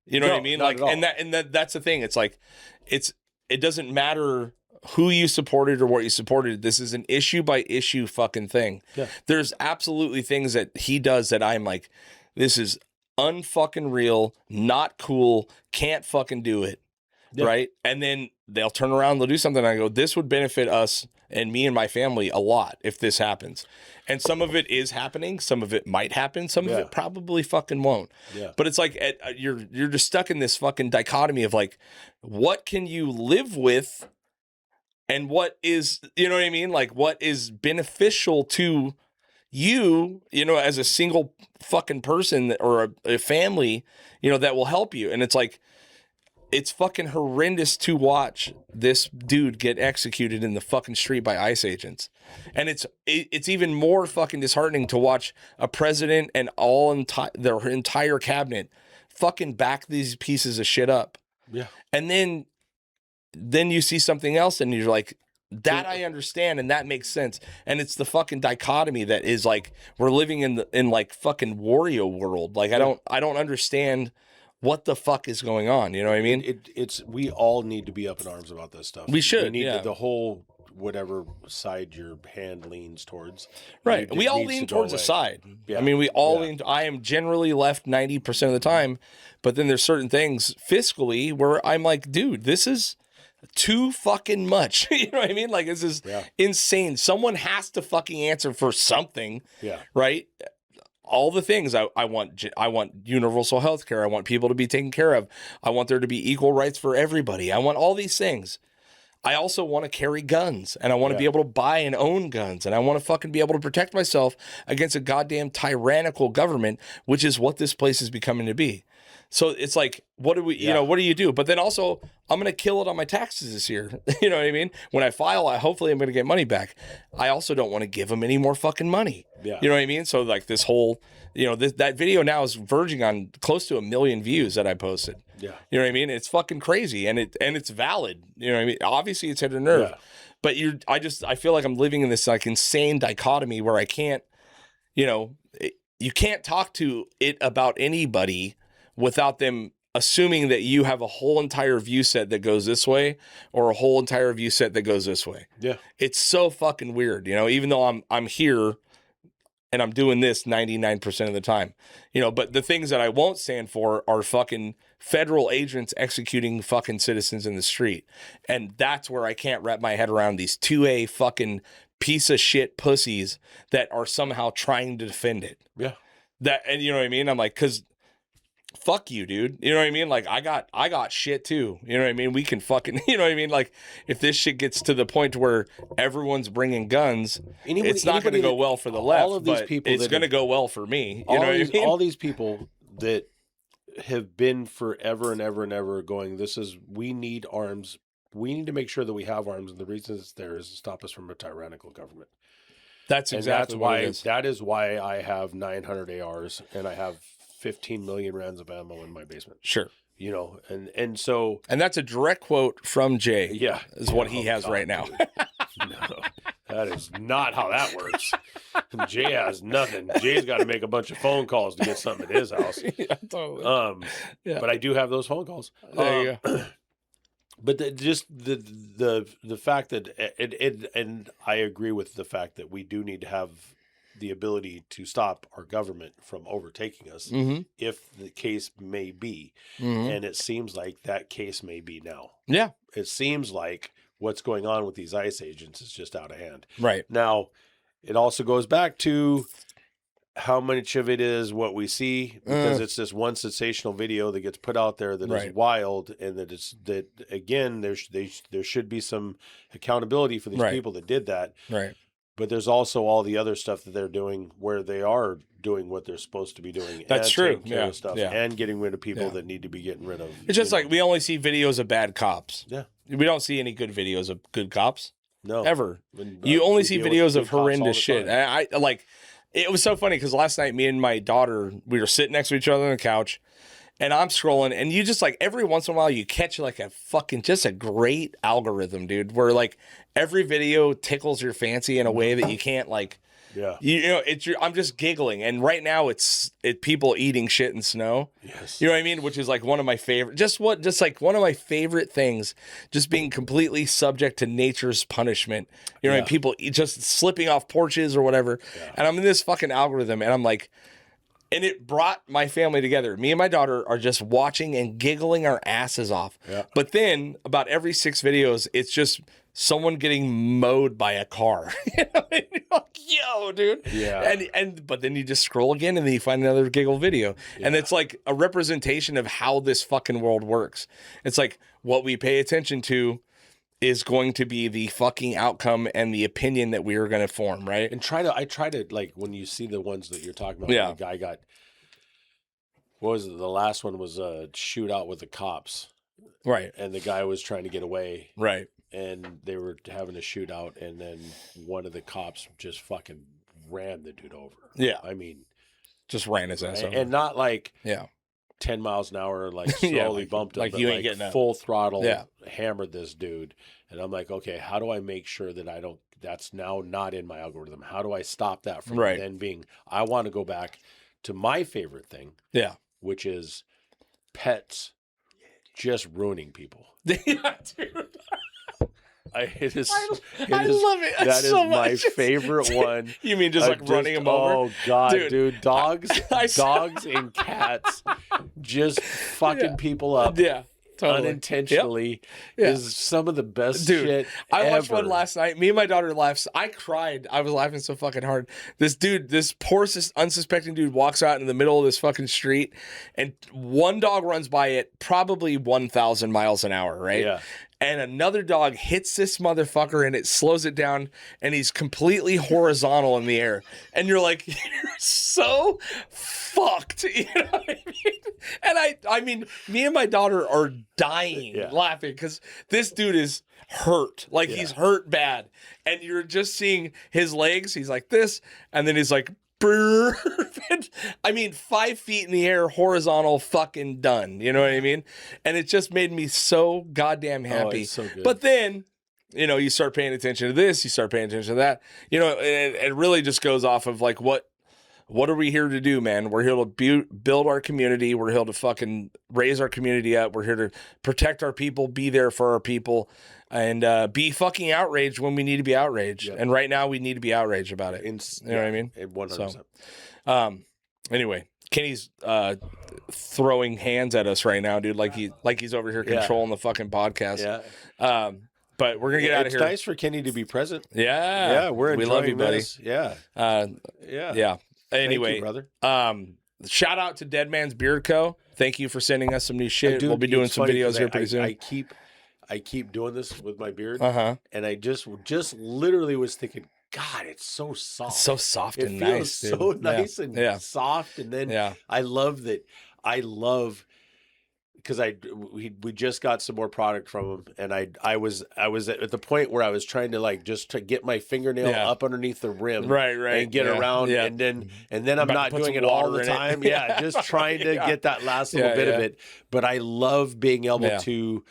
You know what I mean? Like, and that's the thing. It's like, it doesn't matter who you supported or what you supported. This is an issue by issue fucking thing. Yeah. There's absolutely things that he does that I'm like, this is unfucking real, not cool, can't fucking do it. Yeah. Right. And then they'll turn around, they'll do something. And I go, this would benefit us and me and my family a lot if this happens. And some of it is happening. Some of it might happen. Some of it probably fucking won't. Yeah. But it's like, you're just stuck in this fucking dichotomy of like, what can you live with? And what is, you know what I mean? Like, what is beneficial to you, you know, as a single fucking person or a family, you know, that will help you. And it's like, it's fucking horrendous to watch this dude get executed in the fucking street by ICE agents. And it's even more fucking disheartening to watch a president and their entire cabinet fucking back these pieces of shit up. Yeah. And then you see something else and you're like, that I understand and that makes sense. And it's the fucking dichotomy that is like, we're living in like fucking Wario world. Like, I don't understand what the fuck is going on. You know what I mean? We all need to be up in arms about this stuff. We should. We need the whole, whatever side your hand leans towards. Right. We all lean towards a side. Yeah. I mean, we all lean. I am generally left 90% of the time, but then there's certain things fiscally where I'm like, dude, this is too fucking much. You know what I mean? Like, this is insane. Someone has to fucking answer for something. Yeah. Right. All the things I want universal health care. I want people to be taken care of. I want there to be equal rights for everybody. I want all these things. I also want to carry guns and I want to be able to buy and own guns. And I want to fucking be able to protect myself against a goddamn tyrannical government, which is what this place is becoming to be. So it's like, what do we, you know, what do you do? But then also, I'm going to kill it on my taxes this year. You know what I mean? When I file, hopefully I'm going to get money back. I also don't want to give them any more fucking money. Yeah. You know what I mean? So like this whole, you know, that video now is verging on close to 1 million views that I posted. Yeah. You know what I mean? It's fucking crazy and it's valid. You know what I mean? Obviously it's hit a nerve, but I feel like I'm living in this like insane dichotomy where I can't, you know, you can't talk to it about anybody without them assuming that you have a whole entire view set that goes this way or a whole entire view set that goes this way. Yeah. It's so fucking weird, you know, even though I'm here and I'm doing this 99% of the time, you know, but the things that I won't stand for are fucking federal agents executing fucking citizens in the street. And that's where I can't wrap my head around these 2A fucking piece of shit pussies that are somehow trying to defend it. Yeah. And you know what I mean? I'm like, 'cause fuck you, dude. You know what I mean? Like I got shit too. You know what I mean? We can fucking, you know what I mean? Like if this shit gets to the point where everyone's bringing guns, it's not going to go well for the left. All of these but people it's going to go well for me. You know what I mean? All these people that have been forever and ever and ever going, we need arms. We need to make sure that we have arms, and the reason it's there is to stop us from a tyrannical government. That's exactly what it is. That is why I have 900 ARs and I have 15 million rounds of ammo in my basement. Sure. You know, and so... And that's a direct quote from Jay. Yeah. Is what he has right now. No, that is not how that works. Jay has nothing. Jay's got to make a bunch of phone calls to get something at his house. Yeah, totally. But I do have those phone calls. There you go. But the fact that and I agree with the fact that we do need to have the ability to stop our government from overtaking us if the case may be. And it seems like that case may be now. Yeah. It seems like what's going on with these ICE agents is just out of hand. Right. Now, it also goes back to how much of it is what we see, because it's this one sensational video that gets put out there that is wild, and that again, there should be some accountability for these people that did that. Right. But there's also all the other stuff that they're doing where they are doing what they're supposed to be doing. That's true. Taking care of stuff and getting rid of people that need to be getting rid of. It's just like we only see videos of bad cops. Yeah. We don't see any good videos of good cops. No. Ever. When, you only we see deal with videos good of cops all horrendous the shit. time. I like, it was so funny because last night me and my daughter, we were sitting next to each other on the couch, and I'm scrolling, and you just like every once in a while you catch like a fucking just a great algorithm, dude, where like every video tickles your fancy in a way that you can't like. Yeah. You know, I'm just giggling, and right now it's people eating shit in snow. Yes. You know what I mean? Which is like one of my favorite, just like one of my favorite things, just being completely subject to nature's punishment. You know what I mean? People just slipping off porches or whatever. Yeah. And I'm in this fucking algorithm, and I'm like, and it brought my family together. Me and my daughter are just watching and giggling our asses off. Yeah. But then about every 6 videos, it's just someone getting mowed by a car. You know what I mean? Like, yo, dude. Yeah. But then you just scroll again and then you find another giggle video. Yeah. And it's like a representation of how this fucking world works. It's like what we pay attention to is going to be the fucking outcome and the opinion that we are going to form, right? And I try to like when you see the ones that you're talking about, the guy got, what was it? The last one was a shootout with the cops. Right. And the guy was trying to get away. Right. And they were having a shootout, and then one of the cops just fucking ran the dude over. Yeah. I mean, just ran his ass over. And not like 10 miles an hour, like slowly bumped him, like you ain't getting full throttle, hammered this dude. And I'm like, okay, how do I make sure that that's now not in my algorithm? How do I stop that from then being, I want to go back to my favorite thing, which is pets just ruining people. Yeah, dude. I love it. That is so my favorite one. You mean just like running them over? Oh God, dude. Dogs and cats just fucking people up. Yeah. Totally. Unintentionally is some of the best shit I watched ever. one last night. Me and my daughter laughed. I cried. I was laughing so fucking hard. This dude, this poor unsuspecting dude walks out in the middle of this fucking street, and one dog runs by it probably 1,000 miles an hour, right? Yeah. And another dog hits this motherfucker, and it slows it down, and he's completely horizontal in the air. And you're like, you're so fucked. You know what I mean? And I mean, me and my daughter are dying laughing because this dude is hurt. Like he's hurt bad. And you're just seeing his legs. He's like this, and then he's like, I mean, 5 feet in the air, horizontal, fucking done. You know what I mean? And it just made me so goddamn happy. It's so good. But then, you know, you start paying attention to this, you start paying attention to that. You know, it really just goes off of like, what are we here to do, man? We're here to build our community. We're here to fucking raise our community up. We're here to protect our people, be there for our people, and be fucking outraged when we need to be outraged. Yep. And right now we need to be outraged about it. You know what I mean? 100%. So, anyway, Kenny's throwing hands at us right now, dude. Like he's over here controlling the fucking podcast. Yeah. But we're gonna get out of here. It's nice for Kenny to be present. Yeah. We love you, buddy. This. Yeah. Yeah. Anyway, Thank you, brother. Shout out to Dead Man's Beard Co. Thank you for sending us some new shit. Dude, we'll be doing it's some funny videos 'cause here pretty soon. I keep doing this with my beard, Uh-huh. and I just literally was thinking, God, it's so soft. It's so soft It and feels nice, dude. so nice and Yeah. soft. And then Yeah. I love because we just got some more product from him, and I was at the point where I was trying to like just to get my fingernail Yeah. up underneath the rim, Right. and get Yeah. around, Yeah. and then I'm About to not put doing some it all water the in it. time. Yeah, just trying to Yeah. get that last little Yeah, bit of yeah. it. But I love being able Yeah. to,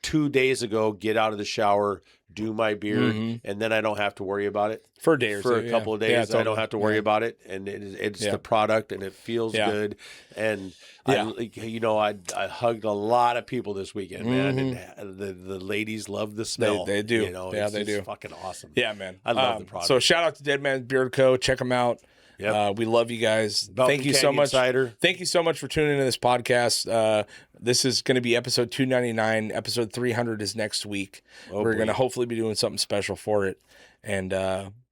2 days ago, get out of the shower, do my beard, and then I don't have to worry about it For a day or for two, a couple of days. Yeah, I don't totally. have to worry about it, and it's Yeah. the product, and it feels Yeah. good. And Yeah. I hugged a lot of people this weekend, man, and the ladies love the smell. They do. Yeah, it's they do. fucking awesome. Yeah, man. I love the product. So shout out to Dead Man's Beard Co. Check them out. Yep. We love you guys. Mountain Thank you so Canyon much. Cider. Thank you so much for tuning into this podcast. This is going to be episode 299. Episode 300 is next week. Oh, We're boy. going to hopefully be doing something special for it. And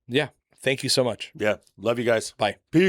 yeah, thank you so much. Yeah, love you guys. Bye. Peace.